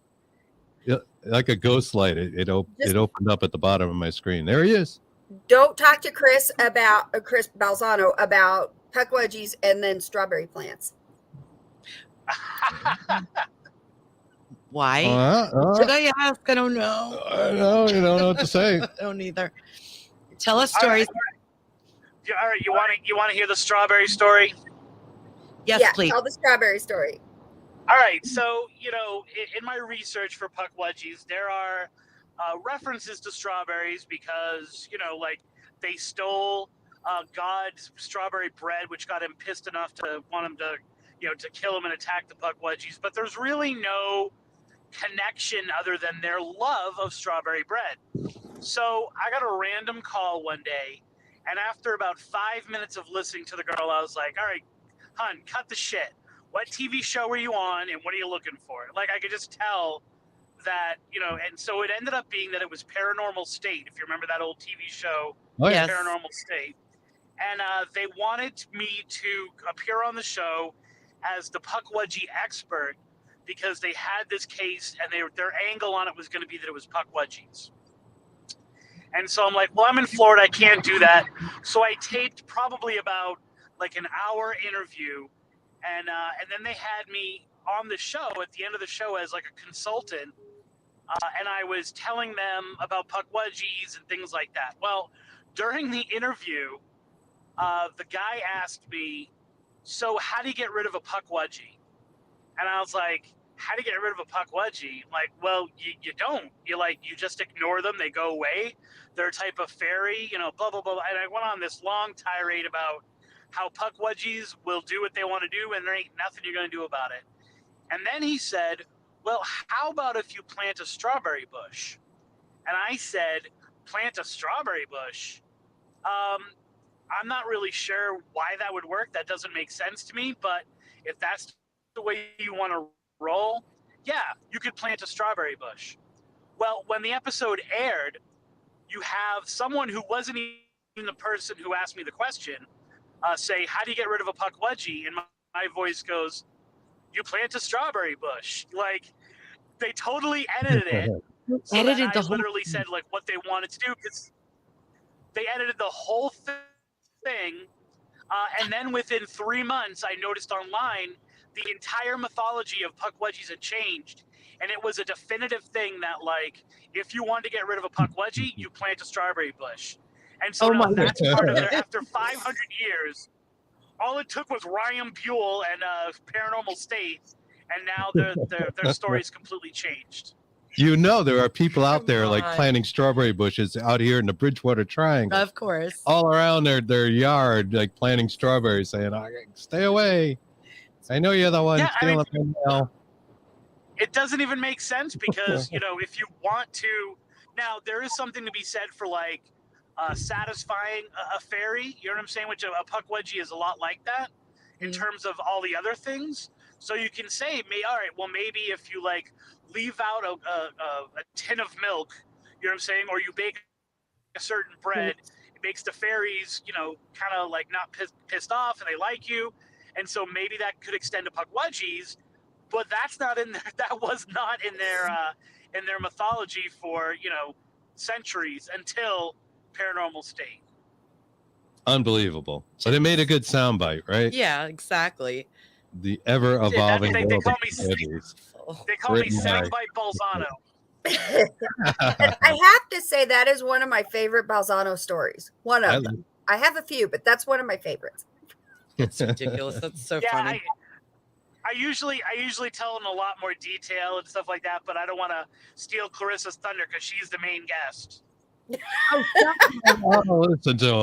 Speaker 1: like a ghost light. It opened up at the bottom of my screen. There he is.
Speaker 6: Don't talk to Chris Balzano about puckwudgies and then strawberry plants.
Speaker 2: Why?
Speaker 1: Did
Speaker 2: Did I ask? I don't know.
Speaker 1: I know you don't know what to say.
Speaker 2: I don't either. Tell us stories.
Speaker 7: All right, you want to hear the strawberry story?
Speaker 2: Yes,
Speaker 6: yeah,
Speaker 2: please.
Speaker 6: tell the strawberry story.
Speaker 7: All right, so in my research for puckwudgies, there are references to strawberries because like they stole God's strawberry bread, which got him pissed enough to want him to to kill him and attack the puckwudgies. But there's really no connection other than their love of strawberry bread. So I got a random call one day, and after about 5 minutes of listening to the girl, I was like, all right, hun, cut the shit. What TV show were you on, and what are you looking for? Like, I could just tell that, and so it ended up being that it was Paranormal State, if you remember that old TV show,
Speaker 2: Yes.
Speaker 7: Paranormal State. And they wanted me to appear on the show as the puckwudgie expert because they had this case, and their angle on it was going to be that it was puckwudgies. And so I'm like, well, I'm in Florida, I can't do that. So I taped probably about like an hour interview, and then they had me on the show at the end of the show as like a consultant, and I was telling them about puckwudgies and things like that. Well, during the interview, the guy asked me, so how do you get rid of a puckwudgie? And I was like, how do you get rid of a puckwudgie? I'm like, well, you don't. You just ignore them. They go away. They're a type of fairy, blah, blah, blah. And I went on this long tirade about how puckwudgies will do what they want to do, and there ain't nothing you're going to do about it. And then he said, well, how about if you plant a strawberry bush? And I said, plant a strawberry bush? I'm not really sure why that would work. That doesn't make sense to me. But if that's the way you want to roll, yeah, you could plant a strawberry bush. Well, when the episode aired, you have someone who wasn't even the person who asked me the question say, how do you get rid of a puckwudgie? And my voice goes, you plant a strawberry bush. Like, they totally edited it. So
Speaker 2: Edited the
Speaker 7: I
Speaker 2: whole
Speaker 7: literally said like what they wanted to do, because they edited the whole thing. And then within 3 months, I noticed online the entire mythology of puckwudgies had changed. And it was a definitive thing that, like, if you wanted to get rid of a puckwudgie, you plant a strawberry bush. And so now that's part of their, after 500 years, all it took was Ryan Buell and Paranormal State, and now their story's completely changed.
Speaker 1: There are people out there like planting strawberry bushes out here in the Bridgewater Triangle.
Speaker 2: Of course.
Speaker 1: All around their yard, like planting strawberries, saying, stay away. I know you're the one stealing my mail.
Speaker 7: It doesn't even make sense because, if you want to, now there is something to be said for like satisfying a fairy, you know what I'm saying? Which a puckwudgie is a lot like that in terms of all the other things. So you can say, all right, well, maybe if you like leave out a tin of milk, you know what I'm saying? Or you bake a certain bread, it makes the fairies, kind of like not pissed off and they like you. And so maybe that could extend to puckwudgies, but that's not in there. That was not in their mythology for, centuries until Paranormal State.
Speaker 1: Unbelievable. But it made a good soundbite, right?
Speaker 2: Yeah, exactly.
Speaker 1: The ever evolving
Speaker 7: They
Speaker 1: world
Speaker 7: call
Speaker 1: of
Speaker 7: me
Speaker 1: puckwudgies.
Speaker 7: Soundbite Balzano.
Speaker 6: I have to say that is one of my favorite Balzano stories. One of them. I have a few, but that's one of my favorites.
Speaker 2: It's ridiculous. That's so funny.
Speaker 7: I usually tell in a lot more detail and stuff like that, but I don't want to steal Clarissa's thunder because she's the main guest.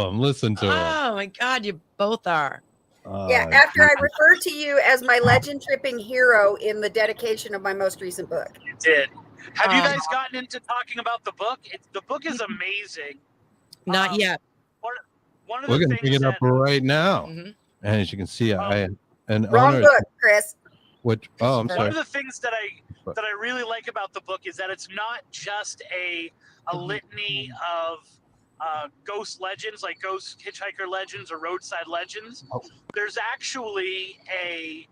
Speaker 1: Listen to him.
Speaker 2: Oh my God, you both are.
Speaker 6: After I refer to you as my legend tripping hero in the dedication of my most recent book.
Speaker 7: You did. Have you guys gotten into talking about the book? The book is amazing.
Speaker 2: Not yet.
Speaker 7: One of
Speaker 1: We're
Speaker 7: the
Speaker 1: going to pick it up right now.
Speaker 2: Mm-hmm.
Speaker 1: And as you can see,
Speaker 6: Wrong book, Chris.
Speaker 1: I'm sorry.
Speaker 7: One of the things that I really like about the book is that it's not just a litany of ghost legends, like ghost hitchhiker legends or roadside legends. There's actually a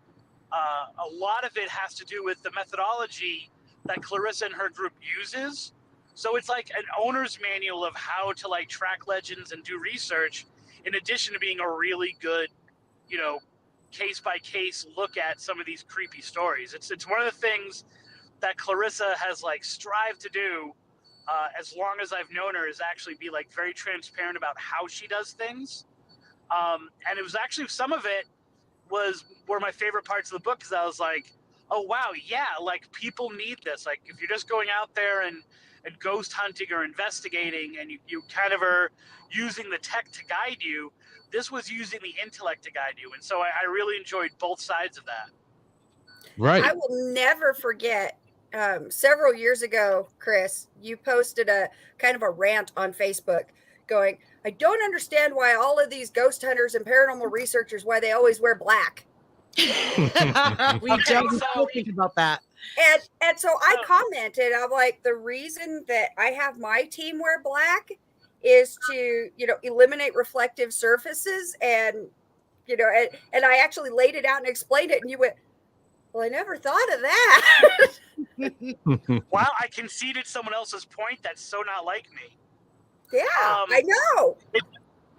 Speaker 7: lot of it has to do with the methodology that Clarissa and her group uses. So it's like an owner's manual of how to like track legends and do research, in addition to being a really good, you know, case by case look at some of these creepy stories. It's one of the things that Clarissa has like strived to do as long as I've known her, is actually be like very transparent about how she does things. And it was actually, some of it were my favorite parts of the book, because I was like, oh wow, yeah, like people need this. Like if you're just going out there and ghost hunting or investigating, and you kind of are using the tech to guide you, this was using the intellect to guide you. And so I really enjoyed both sides of that.
Speaker 1: Right.
Speaker 6: I will never forget, several years ago, Chris, you posted a kind of a rant on Facebook going, I don't understand why all of these ghost hunters and paranormal researchers, why they always wear black.
Speaker 2: We don't think about that.
Speaker 6: And so I commented, I'm like, the reason that I have my team wear black is to, you know, eliminate reflective surfaces. And, you know, and I actually laid it out and explained it. And you went, well, I never thought of that.
Speaker 7: Wow, I conceded someone else's point. That's so not like me.
Speaker 6: Yeah, I know.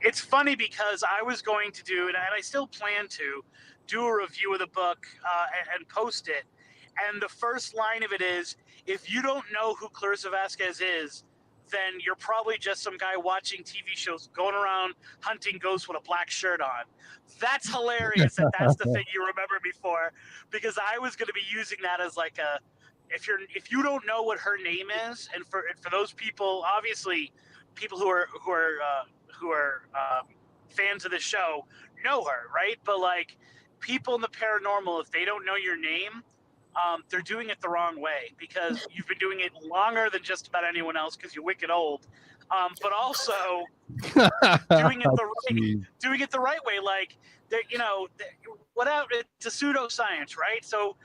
Speaker 7: It's funny because I was going to do, and I still plan to, do a review of the book and post it. And the first line of it is, if you don't know who Clarissa Vazquez is, then you're probably just some guy watching TV shows, going around hunting ghosts with a black shirt on. That's hilarious that that's the thing you remember me for, because I was going to be using that as like a, if you don't know what her name is, and for those people, obviously people who are fans of the show know her, right? But like people in the paranormal, if they don't know your name, they're doing it the wrong way, because you've been doing it longer than just about anyone else, because you're wicked old. But also doing it the right way, like you know, without it's a pseudoscience, right? So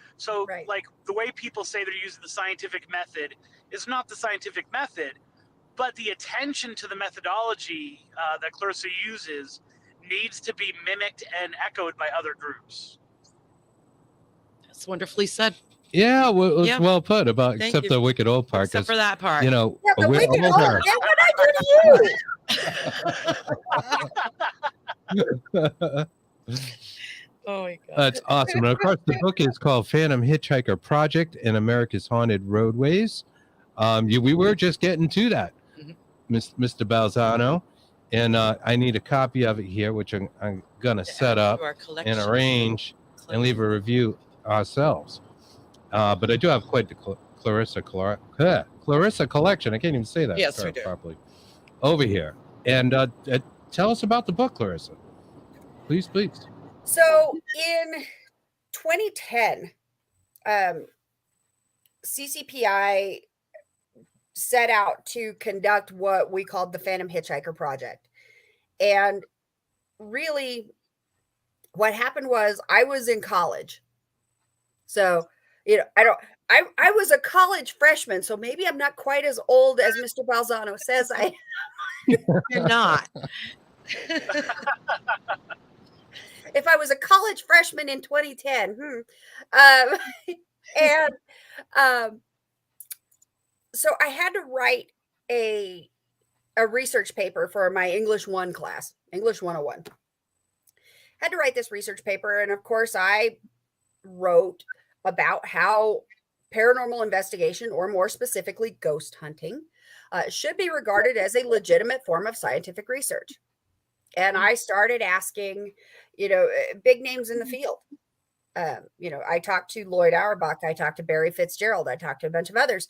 Speaker 7: right. Like the way people say they're using the scientific method is not the scientific method, but the attention to the methodology that Clarissa uses needs to be mimicked and echoed by other groups.
Speaker 2: That's wonderfully said.
Speaker 1: Yeah, well put about, except the wicked old part.
Speaker 2: Except for that part.
Speaker 1: You know,
Speaker 6: yeah, the wicked old. What did I do to you?
Speaker 2: Oh my God.
Speaker 1: That's awesome. And of course, the book is called Phantom Hitchhiker Project in America's Haunted Roadways. We were just getting to that, Mr. Balzano. And I need a copy of it here, which I'm going to set up and arrange and leave a review ourselves. But I do have quite the Clarissa collection. I can't even say that properly. Over here. And tell us about the book, Clarissa. Please.
Speaker 6: So in 2010, CCPI set out to conduct what we called the Phantom Hitchhiker Project. And really what happened was I was in college. So, you know, I was a college freshman, so maybe I'm not quite as old as Mr. Balzano says I am.
Speaker 2: You're not.
Speaker 6: If I was a college freshman in 2010, so I had to write a research paper for my English 1 class, English 101. Had to write this research paper, and of course I wrote about how paranormal investigation, or more specifically ghost hunting, should be regarded as a legitimate form of scientific research. And I started asking, you know, big names in the field. You know, I talked to Lloyd Auerbach, I talked to Barry Fitzgerald, I talked to a bunch of others,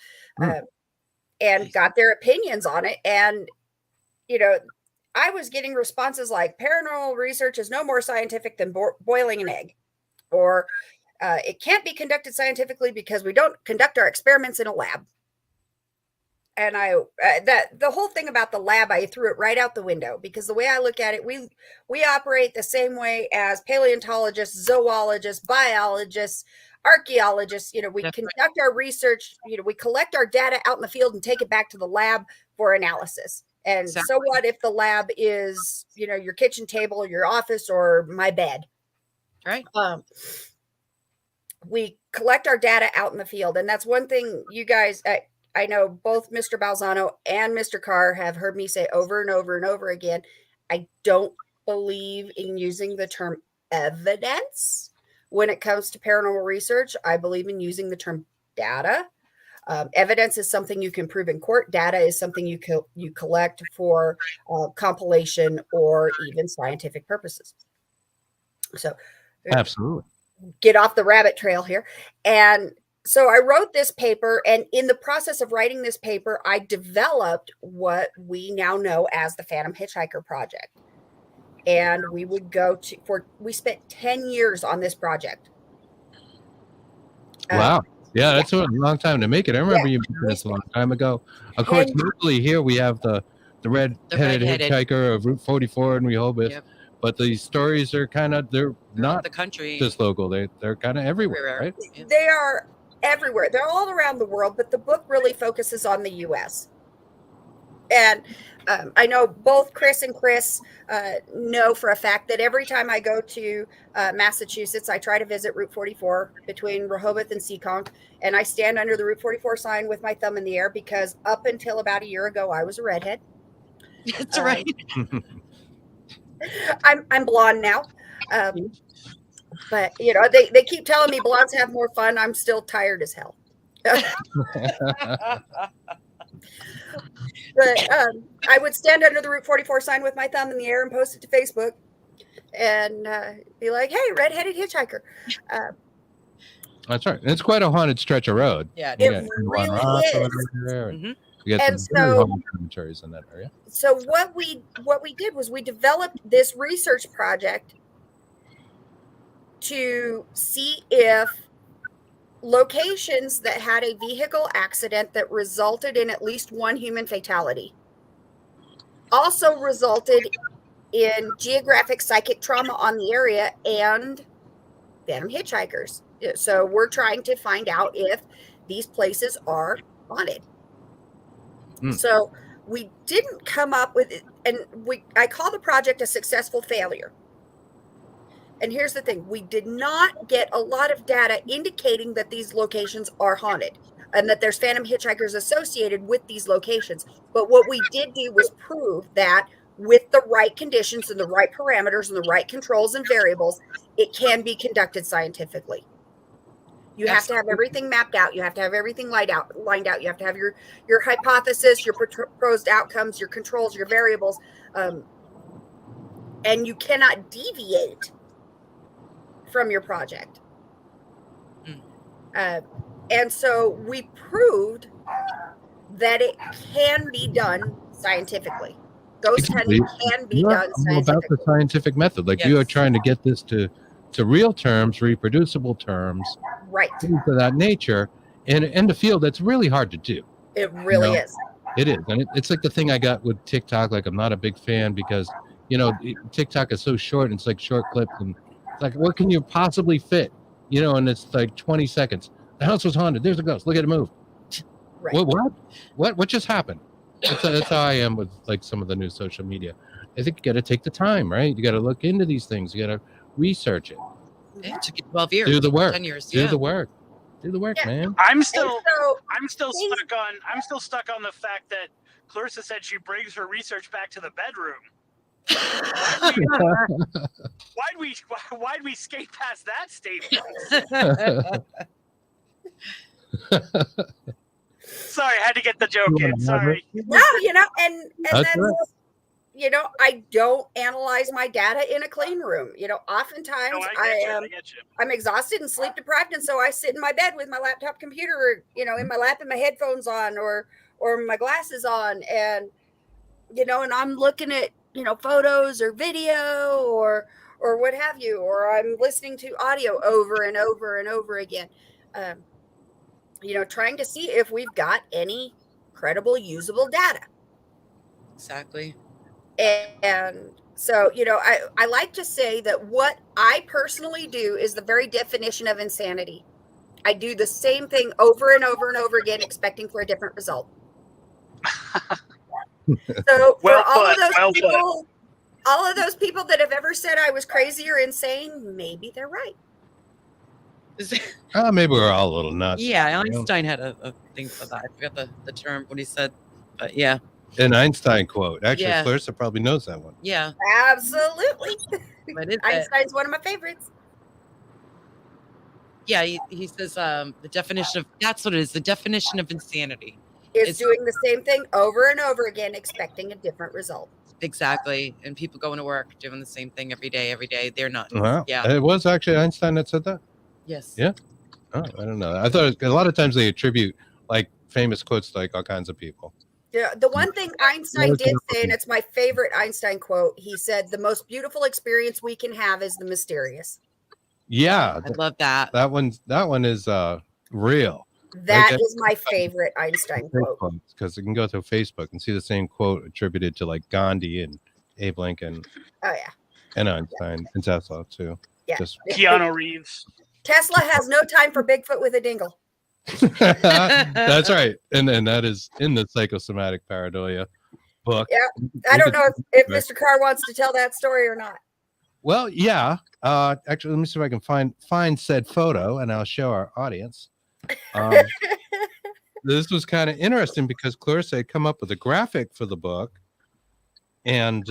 Speaker 6: and got their opinions on it. And, you know, I was getting responses like, paranormal research is no more scientific than boiling an egg, or it can't be conducted scientifically because we don't conduct our experiments in a lab. And the whole thing about the lab, I threw it right out the window, because the way I look at it, we operate the same way as paleontologists, zoologists, biologists, archaeologists. You know, we conduct our research, you know, we collect our data out in the field and take it back to the lab for analysis. And so what if the lab is, you know, your kitchen table, or your office, or my bed?
Speaker 2: Right.
Speaker 6: we collect our data out in the field. And that's one thing you guys, I know both Mr. Balzano and Mr. Carr have heard me say over and over and over again, I don't believe in using the term evidence when it comes to paranormal research. I believe in using the term data. Evidence is something you can prove in court. Data is something you collect for compilation or even scientific purposes. So
Speaker 1: Absolutely.
Speaker 6: get off the rabbit trail here. And so I wrote this paper, and in the process of writing this paper, I developed what we now know as the Phantom Hitchhiker Project. And we would we spent 10 years on this project.
Speaker 1: Wow. Yeah, that's a long time to make it. I remember you mentioned this a long time ago. Of course, locally here we have the red-headed hitchhiker of Route 44 in Rehoboth. Yep. But these stories are they're not
Speaker 2: the country
Speaker 1: just local. They're kind of everywhere, right?
Speaker 6: They are everywhere. They're all around the world, but the book really focuses on the U.S. And I know both Chris and Chris know for a fact that every time I go to Massachusetts, I try to visit Route 44 between Rehoboth and Seekonk, and I stand under the Route 44 sign with my thumb in the air because up until about a year ago, I was a redhead.
Speaker 2: That's right.
Speaker 6: I'm blonde now. But, you know, they keep telling me blondes have more fun. I'm still tired as hell. But I would stand under the Route 44 sign with my thumb in the air and post it to Facebook and be like, hey, red-headed hitchhiker.
Speaker 1: That's right. It's quite a haunted stretch of road.
Speaker 6: Yeah, it really is.
Speaker 1: You get some very haunted cemeteries in that area.
Speaker 6: So what we did was we developed this research project to see if locations that had a vehicle accident that resulted in at least one human fatality also resulted in geographic psychic trauma on the area and phantom hitchhikers. So we're trying to find out if these places are haunted. So we didn't come up with it, and I call the project a successful failure. And here's the thing, we did not get a lot of data indicating that these locations are haunted and that there's phantom hitchhikers associated with these locations. But what we did do was prove that with the right conditions and the right parameters and the right controls and variables, it can be conducted scientifically. You have to have everything mapped out. You have to have everything lined out. You have to have your hypothesis, your proposed outcomes, your controls, your variables, and you cannot deviate from your project. And so we proved that it can be done scientifically. Those can be done scientifically.
Speaker 1: About the scientific method. Like you are trying to get this to real terms, reproducible terms,
Speaker 6: right?
Speaker 1: Things of that nature, in the field that's really hard to do.
Speaker 6: It really is.
Speaker 1: It is, and it's like the thing I got with TikTok. Like I'm not a big fan because TikTok is so short, and it's like short clips, and it's like what can you possibly fit? And it's like 20 seconds. The house was haunted. There's a ghost. Look at it move.
Speaker 6: Right.
Speaker 1: What just happened? That's how I am with like some of the new social media. I think you got to take the time, right? You got to look into these things. You got to research it.
Speaker 2: It took you 12 years.
Speaker 1: Do the work.
Speaker 2: 10 years.
Speaker 1: Do the work. Do the work, man.
Speaker 7: I'm still stuck on the fact that Clarissa said she brings her research back to the bedroom. Why'd we skate past that statement? Sorry, I had to get the joke in. Sorry.
Speaker 6: No, and then I don't analyze my data in a clean room. Oftentimes I'm exhausted and sleep deprived, and so I sit in my bed with my laptop computer, in my lap and my headphones on or my glasses on, and and I'm looking at photos or video or what have you, or I'm listening to audio over and over and over again. Trying to see if we've got any credible, usable data.
Speaker 2: Exactly.
Speaker 6: And so, I like to say that what I personally do is the very definition of insanity. I do the same thing over and over and over again, expecting for a different result. So all of those people that have ever said I was crazy or insane, maybe they're right.
Speaker 1: Maybe we're all a little nuts.
Speaker 2: Yeah,
Speaker 1: you know?
Speaker 2: Einstein had a thing for that. I forgot the term, what he said. But yeah.
Speaker 1: An Einstein quote. Actually,
Speaker 2: Yeah.
Speaker 1: Clarissa probably knows that one.
Speaker 2: Yeah.
Speaker 6: Absolutely.
Speaker 2: What is it?
Speaker 6: Einstein's one of my favorites.
Speaker 2: Yeah, he says the definition of, that's what it is, the definition of insanity.
Speaker 6: Is doing the same thing over and over again, expecting a different result.
Speaker 2: Exactly. And people going to work doing the same thing every day. They're not.
Speaker 1: Well,
Speaker 2: Yeah.
Speaker 1: it was actually Einstein that said that.
Speaker 2: Yes.
Speaker 1: Yeah. Oh, I don't know. I thought a lot of times they attribute like famous quotes to like all kinds of people.
Speaker 6: Yeah, the one thing Einstein did say, and it's my favorite Einstein quote, he said, "The most beautiful experience we can have is the mysterious."
Speaker 1: Yeah,
Speaker 2: I love that.
Speaker 1: That one is real.
Speaker 6: That is my favorite Einstein quote.
Speaker 1: Because you can go through Facebook and see the same quote attributed to like Gandhi and Abe Lincoln.
Speaker 6: Oh yeah.
Speaker 1: And Einstein and Tesla too.
Speaker 6: Yeah.
Speaker 1: Just
Speaker 7: Keanu Reeves.
Speaker 6: Tesla has no time for Bigfoot with a dingle.
Speaker 1: That's right. And that is in the psychosomatic pareidolia book.
Speaker 6: Yeah. I don't know if Mr. Carr wants to tell that story or not.
Speaker 1: Well, yeah. Actually, let me see if I can find said photo and I'll show our audience. This was kind of interesting because Clarissa had come up with a graphic for the book, and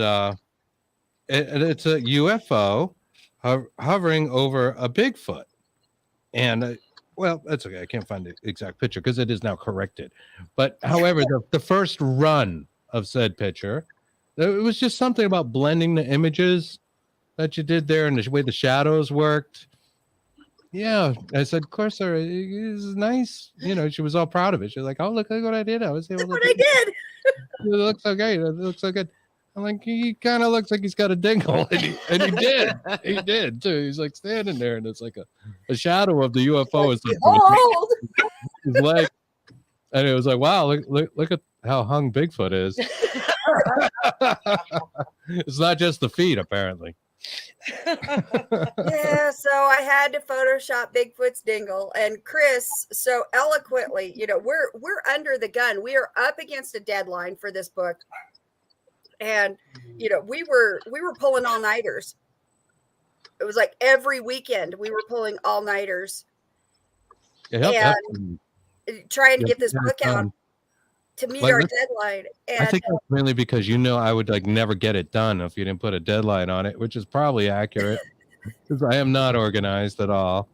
Speaker 1: it's a UFO hovering over a Bigfoot. And well, that's okay. I can't find the exact picture because it is now corrected. But however, the first run of said picture, it was just something about blending the images that you did there and the way the shadows worked. Yeah, I said, Clarissa, it is nice. You know, she was all proud of it. She was like, "Oh, look what I did! I was able to."
Speaker 6: Look what I did.
Speaker 1: It looks so great. It looks so good. I'm like, he kind of looks like he's got a dingle, and he did. He did too. He's like standing there, and it's like a shadow of the UFO is his leg, and it was like, wow, look at how hung Bigfoot is. It's not just the feet, apparently.
Speaker 6: Yeah, so I had to Photoshop Bigfoot's dingle, and Chris so eloquently, you know, we're under the gun. We are up against a deadline for this book, and you know, we were pulling all-nighters. It was like every weekend we were pulling all-nighters, and trying to get this book out to meet our deadline. And
Speaker 1: I think that's mainly because I would like never get it done if you didn't put a deadline on it, which is probably accurate because I am not organized at all.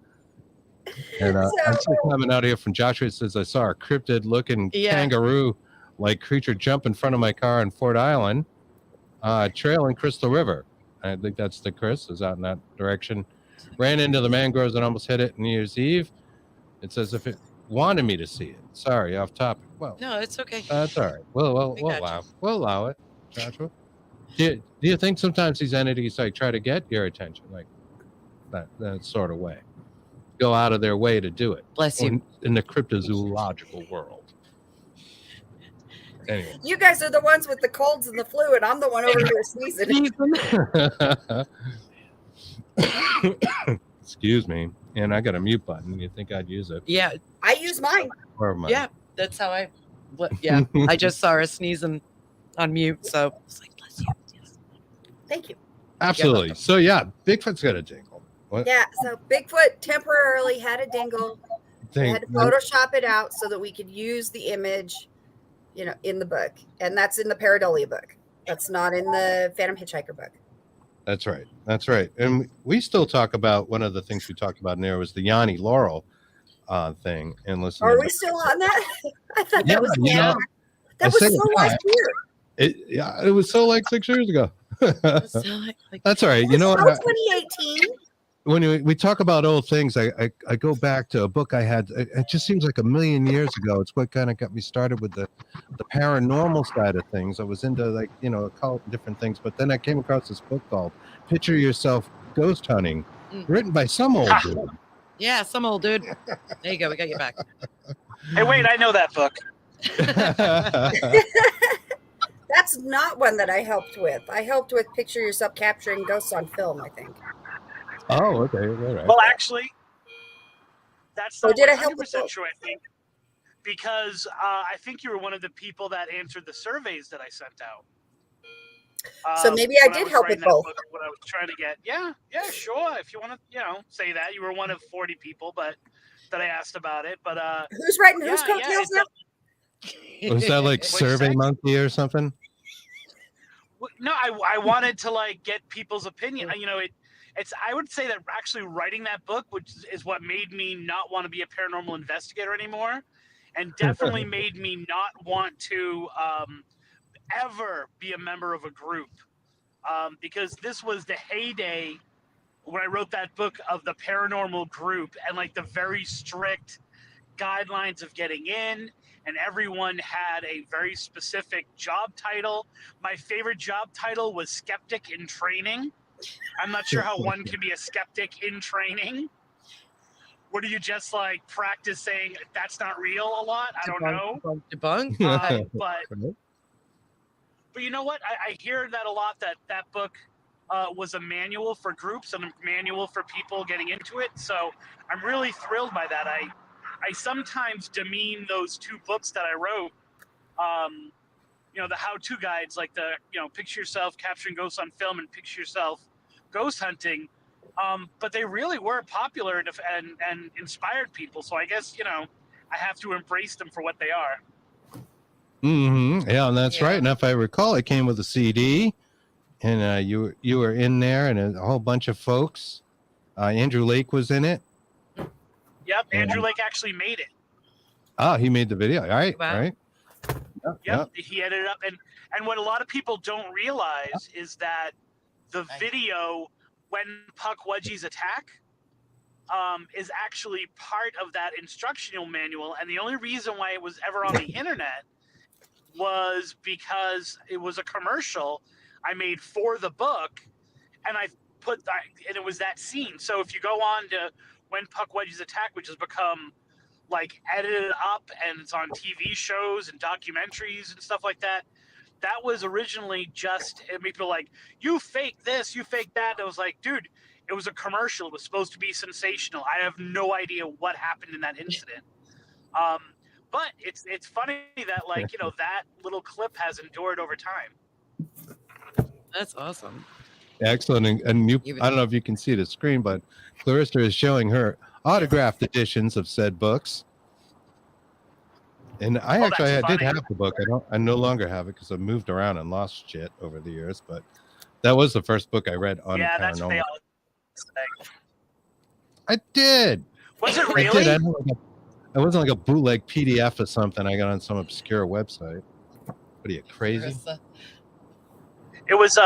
Speaker 1: And I'm just coming out here from Joshua. It says I saw a cryptid looking kangaroo like creature jump in front of my car in Fort Island, trail in Crystal River. I think that's the Chris is out in that direction. Ran into the mangroves and almost hit it New Year's Eve. It's as if it wanted me to see it. Sorry, off topic. Well,
Speaker 2: no, it's okay.
Speaker 1: That's all right. We'll allow it, Joshua. Do you think sometimes these entities like try to get your attention, like that sort of way, go out of their way to do it?
Speaker 2: Bless you.
Speaker 1: In the cryptozoological world. Anyway.
Speaker 6: You guys are the ones with the colds and the flu, and I'm the one over here sneezing.
Speaker 1: Excuse me. And I got a mute button. You think I'd use it?
Speaker 2: Yeah.
Speaker 6: I use mine.
Speaker 2: Yeah, that's how I just saw her sneezing on mute, so it's like, bless you. Yes.
Speaker 6: Thank you.
Speaker 1: Absolutely. So yeah, Bigfoot's got a dingle. What?
Speaker 6: Yeah, so Bigfoot temporarily had a dingle. We had to Photoshop it out so that we could use the image, you know, in the book. And that's in the Pareidolia book. That's not in the Phantom Hitchhiker book.
Speaker 1: That's right. That's right. And we still talk about, one of the things we talked about in there was the Yanni Laurel thing. And listen,
Speaker 6: are we still on that? I thought that was that was so last year.
Speaker 1: It was so like 6 years ago. That's all right. You know what?
Speaker 6: 2018.
Speaker 1: When we talk about old things, I go back to a book I had. It just seems like a million years ago. It's what kind of got me started with the paranormal side of things. I was into like, you know, occult different things, but then I came across this book called Picture Yourself Ghost Hunting, written by some old dude.
Speaker 2: Yeah, some old dude. There you go. We got you back.
Speaker 7: Hey, wait, I know that book.
Speaker 6: That's not one that I helped with. I helped with Picture Yourself Capturing Ghosts on Film, I think.
Speaker 1: Oh, okay. All right.
Speaker 7: Well, actually, that's not
Speaker 6: did I help
Speaker 7: 100% true, I think, because I think you were one of the people that answered the surveys that I sent out.
Speaker 6: So maybe I
Speaker 7: when
Speaker 6: did
Speaker 7: was
Speaker 6: help
Speaker 7: writing
Speaker 6: with
Speaker 7: that
Speaker 6: both.
Speaker 7: book, what I was trying to get. Yeah, sure. If you want to, say that. You were one of 40 people, but that I asked about it. But
Speaker 6: Who's writing whose
Speaker 7: yeah,
Speaker 6: coattails
Speaker 7: it's
Speaker 6: now?
Speaker 1: Was that like
Speaker 7: What'd you
Speaker 1: Survey
Speaker 7: say?
Speaker 1: Monkey or something?
Speaker 7: No, I wanted to like get people's opinion. It's I would say that actually writing that book, which is what made me not want to be a paranormal investigator anymore, and definitely made me not want to ever be a member of a group, because this was the heyday when I wrote that book of the paranormal group and like the very strict guidelines of getting in, and everyone had a very specific job title. My favorite job title was skeptic in training. I'm not sure how one can be a skeptic in training. What do you just like practice saying that's not real a lot? I don't know.
Speaker 2: Debunk.
Speaker 7: But you know what? I hear that a lot, that book was a manual for groups and a manual for people getting into it. So I'm really thrilled by that. I sometimes demean those two books that I wrote, the how-to guides, like the, picture yourself capturing ghosts on film and picture yourself ghost hunting. But they really were popular and inspired people. So I guess, I have to embrace them for what they are.
Speaker 1: Yeah, and that's right. And if I recall, it came with a CD, and you were in there, and a whole bunch of folks. Andrew Lake was in it.
Speaker 7: Yep, Andrew Lake actually made it.
Speaker 1: Oh, he made the video. All right,
Speaker 2: Wow.
Speaker 1: right.
Speaker 7: Yep, he edited up, and what a lot of people don't realize is that the video when Puck Wedgie's attack is actually part of that instructional manual, and the only reason why it was ever on the internet was because it was a commercial I made for the book, and and it was that scene. So if you go on to When Puck Wedgie's Attack, which has become like edited up and it's on TV shows and documentaries and stuff like that, that was originally just people like, you fake this, you fake that. And I was like, dude, it was a commercial. It was supposed to be sensational. I have no idea what happened in that incident. But it's funny that that little clip has endured over time.
Speaker 2: That's awesome.
Speaker 1: Excellent. And I don't know if you can see the screen, but Clarissa is showing her autographed editions of said books. And I did have the book. I no longer have it because I've moved around and lost shit over the years. But that was the first book I read on paranormal.
Speaker 7: That's what they all say.
Speaker 1: I did.
Speaker 7: Was it really?
Speaker 1: I did. It wasn't like a bootleg PDF or something I got on some obscure website. What are you, crazy?
Speaker 7: It was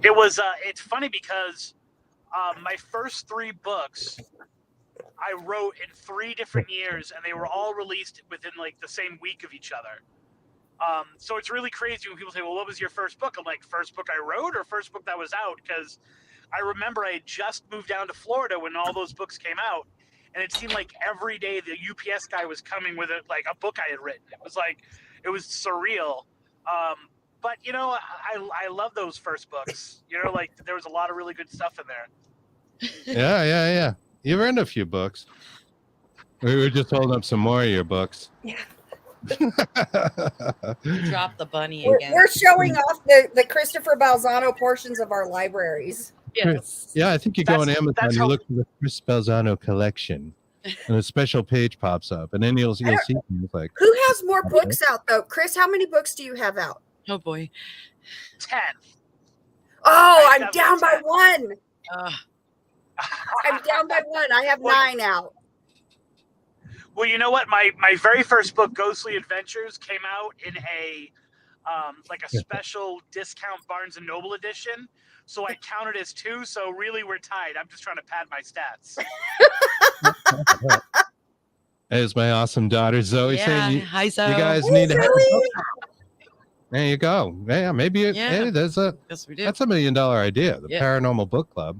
Speaker 7: it's funny because my first 3 books I wrote in 3 different years, and they were all released within like the same week of each other. So it's really crazy when people say, well, what was your first book? I'm like, first book I wrote or first book that was out? Because I remember I had just moved down to Florida when all those books came out, and it seemed like every day the UPS guy was coming with a book I had written. It was surreal. But I love those first books. There was a lot of really good stuff in there.
Speaker 1: Yeah. You've earned a few books. We were just holding up some more of your books.
Speaker 6: Yeah.
Speaker 2: Drop the bunny again.
Speaker 6: We're showing off the Christopher Balzano portions of our libraries.
Speaker 2: Yes.
Speaker 1: Yeah, I think you go on Amazon, you look for the Chris Balzano collection, and a special page pops up, and then you'll see things like.
Speaker 6: Who has more books out though? Chris, how many books do you have out?
Speaker 2: Oh boy.
Speaker 7: 10.
Speaker 6: Oh, I'm down by 1.
Speaker 2: Uh,
Speaker 6: I'm down by 1. I have 9 out.
Speaker 7: Well, you know what? My very first book, Ghostly Adventures, came out in a special discount Barnes and Noble edition. So I counted as 2. So really, we're tied. I'm just trying to pad my stats.
Speaker 1: There's my awesome daughter Zoe saying,
Speaker 2: hi Zoe.
Speaker 1: You guys need to have a book. There you go. Yeah, maybe hey,
Speaker 2: yes, we do.
Speaker 1: That's $1 million idea. The
Speaker 2: Yeah.
Speaker 1: Paranormal Book Club.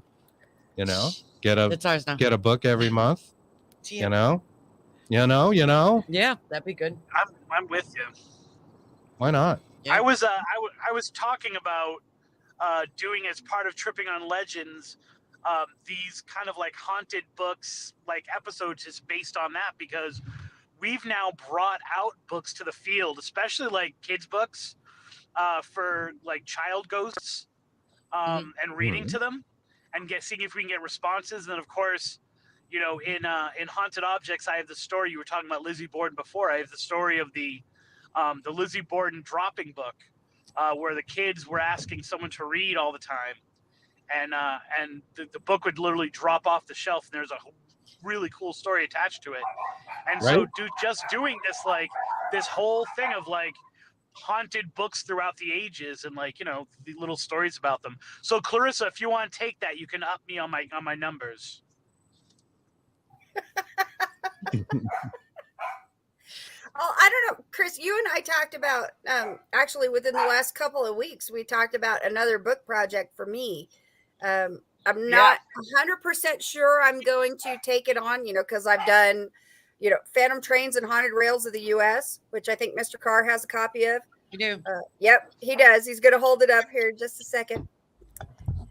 Speaker 2: It's ours now.
Speaker 1: Get a book every month.
Speaker 2: Yeah.
Speaker 1: Yeah,
Speaker 2: that'd be good.
Speaker 7: I'm with you.
Speaker 1: Why not?
Speaker 2: Yeah.
Speaker 7: I was talking about doing as part of Tripping on Legends these kind of like haunted books, like episodes is based on that, because we've now brought out books to the field, especially like kids books. for like child ghosts, and reading to them, and seeing if we can get responses. And then, of course, you know, in Haunted Objects, I have the story. You were talking about Lizzie Borden before. I have the story of the Lizzie Borden dropping book, where the kids were asking someone to read all the time, and the book would literally drop off the shelf, and there's a really cool story attached to it. And so just doing this, like this whole thing of like haunted books throughout the ages, and like, you know, the little stories about them. So Clarissa, if you want to take that, you can up me on my numbers.
Speaker 6: Oh, I don't know, Chris, you and I talked about, actually within the last couple of weeks, we talked about another book project for me. I'm not 100% sure I'm going to take it on, you know, because I've done, you know, Phantom Trains and Haunted Rails of the U.S., which I think Mr. Carr has a copy of.
Speaker 2: You do?
Speaker 6: Yep, he does. He's going to hold it up here in just a second.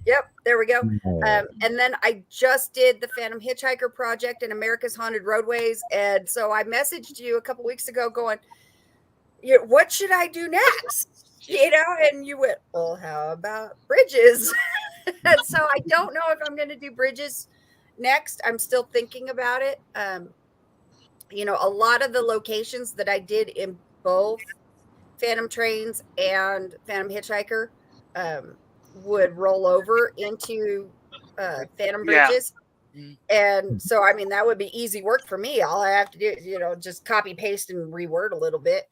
Speaker 6: Yep, there we go. And then I just did the Phantom Hitchhiker project in America's Haunted Roadways. And so I messaged you a couple weeks ago going, you know, what should I do next? You know, and you went, well, how about bridges? And so I don't know if I'm going to do bridges next. I'm still thinking about it. You know, a lot of the locations that I did in both Phantom Trains and Phantom Hitchhiker would roll over into Phantom Bridges. And so, I mean, that would be easy work for me. All I have to do is, you know, just copy, paste, and reword a little bit.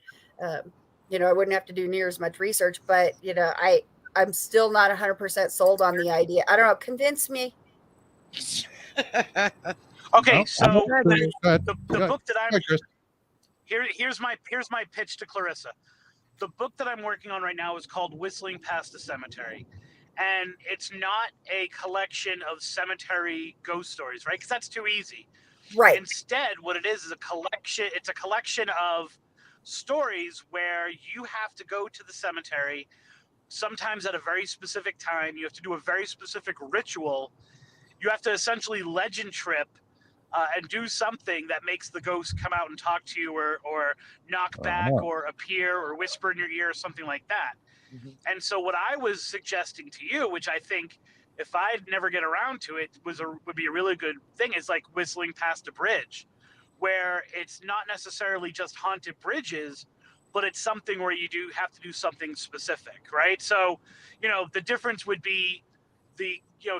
Speaker 6: You know, I wouldn't have to do near as much research, but, you know, I'm still not 100% sold on the idea. I don't know. Convince me.
Speaker 7: Okay, so the
Speaker 1: Go
Speaker 7: book that I'm
Speaker 1: ahead, Chris.
Speaker 7: here's my pitch to Clarissa. The book that I'm working on right now is called Whistling Past the Cemetery, and it's not a collection of cemetery ghost stories, right? Because that's too easy.
Speaker 6: Right.
Speaker 7: Instead, what it is a collection. It's a collection of stories where you have to go to the cemetery, sometimes at a very specific time. You have to do a very specific ritual. You have to essentially legend trip and do something that makes the ghost come out and talk to you, or knock back, or appear, or whisper in your ear, or something like that. And so what I was suggesting to you, which I think if I'd never get around to it would be a really good thing, is like Whistling Past a Bridge, where it's not necessarily just haunted bridges, but it's something where you do have to do something specific, right? So, you know, the difference would be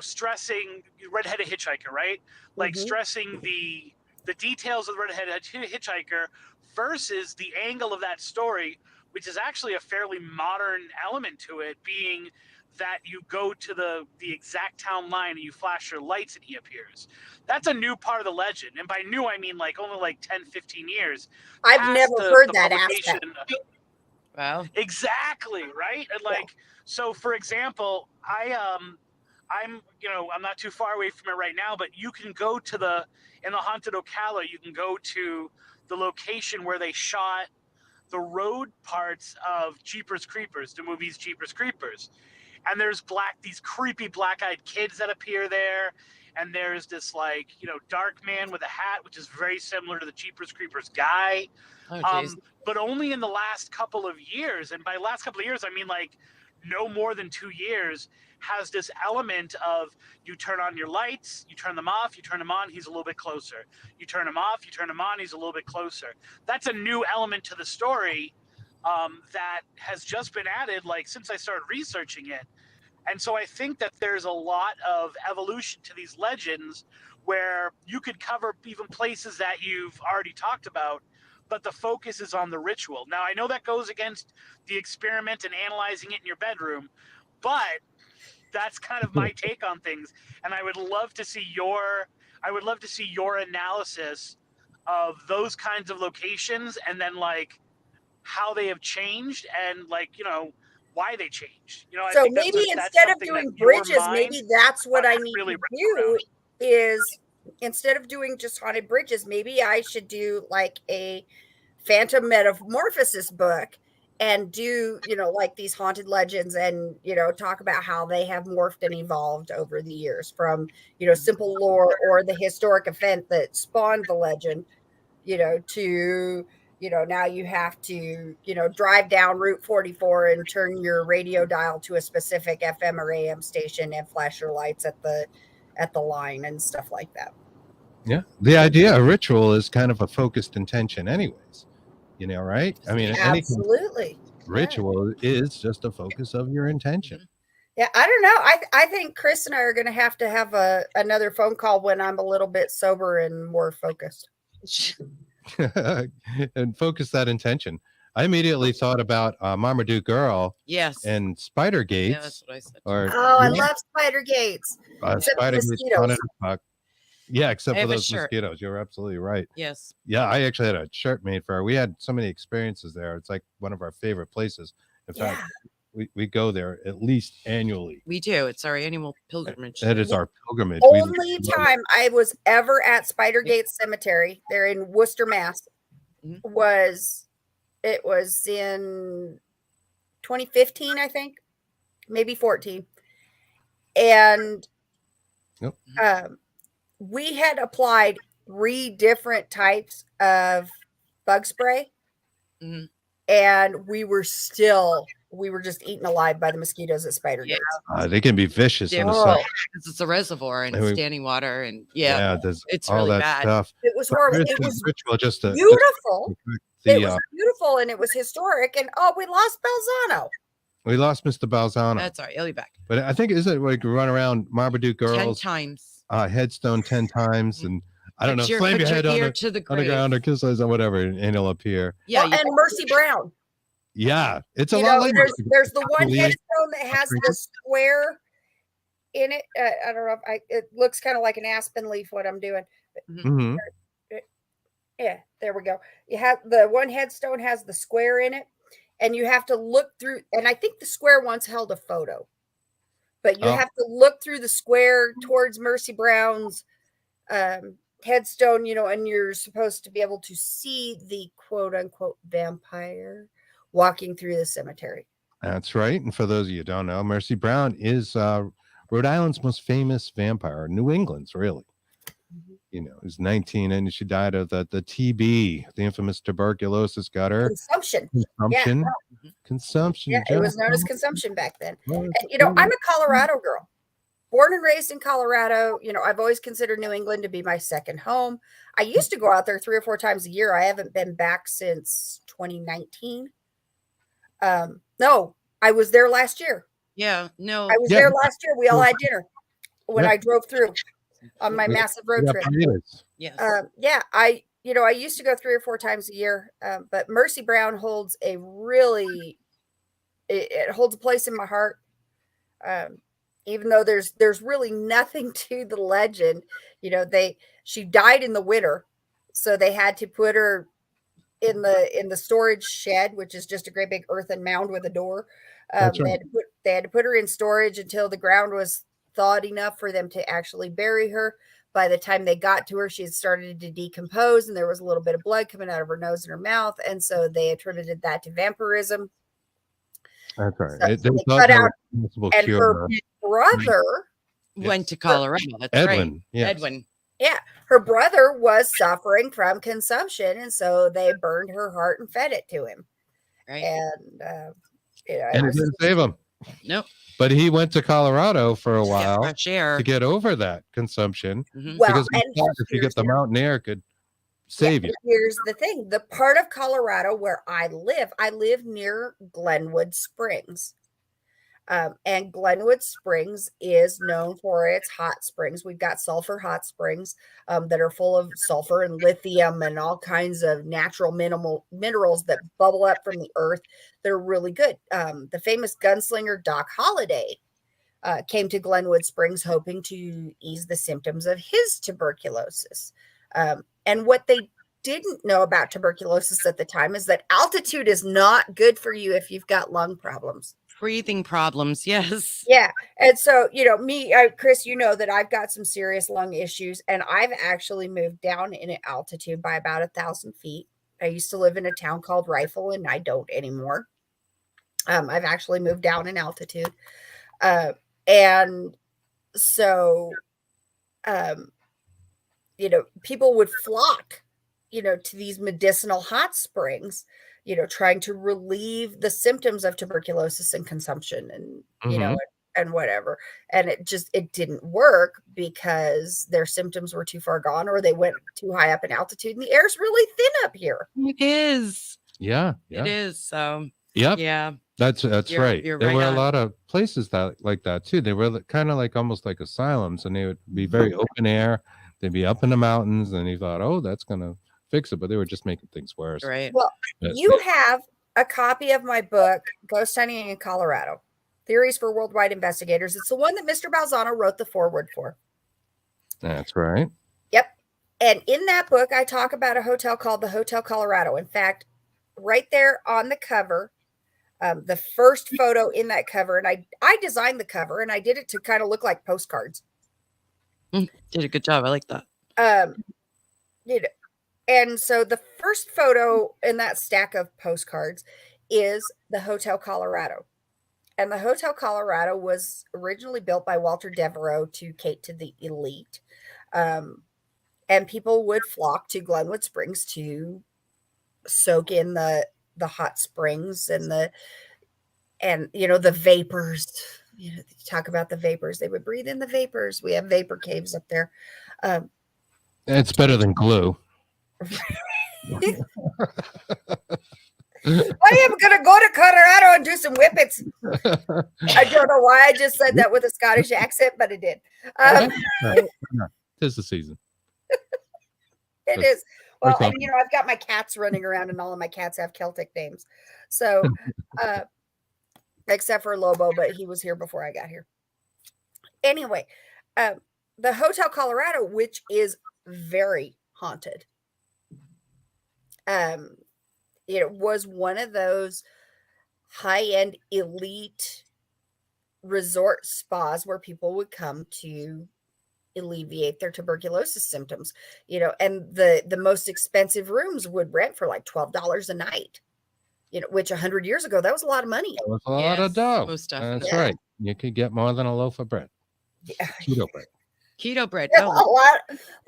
Speaker 7: stressing redheaded hitchhiker, right? Like stressing the details of the redheaded hitchhiker versus the angle of that story, which is actually a fairly modern element to it, being that you go to the exact town line and you flash your lights and he appears. That's a new part of the legend. And by new, I mean like only like 10, 15 years.
Speaker 6: I've never heard that aspect.
Speaker 2: Wow.
Speaker 7: Exactly, right? And like, so for example, I'm not too far away from it right now, but you can go to in the Haunted Ocala, you can go to the location where they shot the road parts of Jeepers Creepers, the movies Jeepers Creepers. And there's these creepy black-eyed kids that appear there. And there's this like, you know, dark man with a hat, which is very similar to the Jeepers Creepers guy. But only in the last couple of years. And by last couple of years, I mean like no more than 2 years, has this element of you turn on your lights, you turn them off, you turn them on, he's a little bit closer. You turn them off, you turn them on, he's a little bit closer. That's a new element to the story that has just been added like since I started researching it. And so I think that there's a lot of evolution to these legends where you could cover even places that you've already talked about, but the focus is on the ritual. Now, I know that goes against the experiment and analyzing it in your bedroom, but that's kind of my take on things. And I would love to see your analysis of those kinds of locations, and then like how they have changed, and like, you know, why they changed. You know,
Speaker 6: so maybe instead of doing bridges, maybe that's what I need to do is instead of doing just haunted bridges, maybe I should do like a Phantom Metamorphosis book and do, you know, like these haunted legends and, you know, talk about how they have morphed and evolved over the years from, you know, simple lore or the historic event that spawned the legend, you know, to, now you have to, drive down Route 44 and turn your radio dial to a specific FM or AM station and flash your lights at the line and stuff like that.
Speaker 1: Yeah. The idea of ritual is kind of a focused intention anyways, right? I mean, any
Speaker 6: Absolutely.
Speaker 1: ritual is just a focus of your intention.
Speaker 6: Yeah, I don't know. I think Chris and I are going to have another phone call when I'm a little bit sober and more focused.
Speaker 1: And focus that intention. I immediately thought about Marmaduke Girl
Speaker 2: Yes.
Speaker 1: and Spider Gates.
Speaker 2: Yeah, that's what I said.
Speaker 6: I love Spider Gates.
Speaker 1: Spider Gates haunted as fuck. Yeah, except
Speaker 2: I
Speaker 1: for
Speaker 2: have a
Speaker 1: those
Speaker 2: shirt.
Speaker 1: mosquitoes. You're absolutely right.
Speaker 2: Yes.
Speaker 1: Yeah, I actually had a shirt made for her. We had so many experiences there. It's like one of our favorite places. In fact, we go there at least annually.
Speaker 2: We do. It's our annual pilgrimage.
Speaker 1: That is our pilgrimage.
Speaker 6: Only time I was ever at Spider Gates Cemetery, there in Worcester, Mass, was in 2015, I think, maybe 14. And we had applied 3 different types of bug spray, and we were just eaten alive by the mosquitoes at Spider Gates.
Speaker 1: They can be vicious in the sun.
Speaker 2: It's a reservoir and it's standing water, and it's
Speaker 1: all
Speaker 2: really
Speaker 1: that
Speaker 2: bad.
Speaker 1: stuff.
Speaker 6: It was horrible. It was
Speaker 1: ritual,
Speaker 6: beautiful. It was beautiful, and it was historic. And we lost Balzano.
Speaker 1: We lost Mr. Balzano.
Speaker 2: That's all right. He'll be back.
Speaker 1: But I think isn't it like run around Marmaduke Girls
Speaker 2: 10 times.
Speaker 1: Headstone 10 times, and I don't know, slam your head on the ground or kiss us or whatever, and he'll appear.
Speaker 6: Yeah, and Mercy Brown.
Speaker 1: Yeah, it's a lot like
Speaker 6: there's the one headstone that has the square in it. I don't know if it looks kind of like an aspen leaf. What I'm doing. Yeah, there we go. You have the one headstone has the square in it, and you have to look through. And I think the square once held a photo, but you have to look through the square towards Mercy Brown's headstone, and you're supposed to be able to see the quote unquote vampire walking through the cemetery.
Speaker 1: That's right. And for those of you who don't know, Mercy Brown is Rhode Island's most famous vampire, New England's really. Who's 19 and she died of the TB, the infamous tuberculosis got her.
Speaker 6: Consumption.
Speaker 1: Consumption.
Speaker 6: Yeah, it was known as consumption back then. And, I'm a Colorado girl. Born and raised in Colorado. I've always considered New England to be my second home. I used to go out there 3 or 4 times a year. I haven't been back since 2019. No, I was there last year.
Speaker 2: Yeah, no.
Speaker 6: I was there last year. We all had dinner when I drove through on my massive road trip.
Speaker 2: Yes.
Speaker 6: I used to go 3 or 4 times a year, but Mercy Brown holds it holds a place in my heart. Even though there's really nothing to the legend, she died in the winter, so they had to put her in the storage shed, which is just a great big earthen mound with a door. They had to put her in storage until the ground was thawed enough for them to actually bury her. By the time they got to her, she had started to decompose, and there was a little bit of blood coming out of her nose and her mouth, and so they attributed that to vampirism.
Speaker 1: That's right.
Speaker 6: So they cut out, and her brother
Speaker 2: went to Colorado. That's
Speaker 1: Edwin.
Speaker 2: right.
Speaker 1: Yes.
Speaker 2: Edwin.
Speaker 6: Yeah, her brother was suffering from consumption, and so they burned her heart and fed it to him.
Speaker 2: Right.
Speaker 6: And
Speaker 1: and it didn't save him.
Speaker 2: Nope.
Speaker 1: But he went to Colorado for a while
Speaker 2: to
Speaker 1: get over that consumption.
Speaker 6: Well,
Speaker 1: because he thought if you get the mountain air, could save you.
Speaker 6: Here's the thing: the part of Colorado where I live near Glenwood Springs. And Glenwood Springs is known for its hot springs. We've got sulfur hot springs that are full of sulfur and lithium and all kinds of natural minerals that bubble up from the earth. They're really good. The famous gunslinger Doc Holliday came to Glenwood Springs hoping to ease the symptoms of his tuberculosis. And what they didn't know about tuberculosis at the time is that altitude is not good for you if you've got lung problems.
Speaker 2: Breathing problems, yes.
Speaker 6: Yeah. And so, Chris, that I've got some serious lung issues, and I've actually moved down in altitude by about 1,000 feet. I used to live in a town called Rifle, and I don't anymore. I've actually moved down in altitude. And so, people would flock to these medicinal hot springs, trying to relieve the symptoms of tuberculosis and consumption and, and whatever. And it didn't work because their symptoms were too far gone, or they went too high up in altitude, and the air's really thin up here.
Speaker 2: It is.
Speaker 1: Yeah.
Speaker 2: It is. So,
Speaker 1: Yep.
Speaker 2: yeah.
Speaker 1: That's right.
Speaker 2: You're
Speaker 1: There
Speaker 2: right
Speaker 1: were
Speaker 2: on.
Speaker 1: a lot of places like that too. They were kind of like almost like asylums, and they would be very open air. They'd be up in the mountains, and you thought, oh, that's gonna fix it, but they were just making things worse.
Speaker 2: Right.
Speaker 6: Well, you have a copy of my book, Ghost Hunting in Colorado, Theories for Worldwide Investigators. It's the one that Mr. Balzano wrote the foreword for.
Speaker 1: That's right.
Speaker 6: Yep. And in that book, I talk about a hotel called the Hotel Colorado. In fact, right there on the cover, the first photo in that cover, and I designed the cover, and I did it to kind of look like postcards.
Speaker 2: Did a good job. I like that.
Speaker 6: And so the first photo in that stack of postcards is the Hotel Colorado. And the Hotel Colorado was originally built by Walter Devereaux to cater to the elite. And people would flock to Glenwood Springs to soak in the hot springs and the vapors. Talk about the vapors. They would breathe in the vapors. We have vapor caves up there.
Speaker 1: It's better than glue.
Speaker 6: I am going to go to Colorado and do some whippets. I don't know why I just said that with a Scottish accent, but it did.
Speaker 1: Tis the season.
Speaker 6: It is. Well, and I've got my cats running around, and all of my cats have Celtic names. So, except for Lobo, but he was here before I got here. Anyway, the Hotel Colorado, which is very haunted, was one of those high-end elite resort spas where people would come to alleviate their tuberculosis symptoms, and the most expensive rooms would rent for like $12 a night, which 100 years ago, that was a lot of money.
Speaker 1: That was a lot of dough.
Speaker 2: Most
Speaker 1: That's
Speaker 2: definitely.
Speaker 1: right. You could get more than a loaf of bread. Keto bread.
Speaker 2: Keto bread.
Speaker 6: A
Speaker 2: Oh,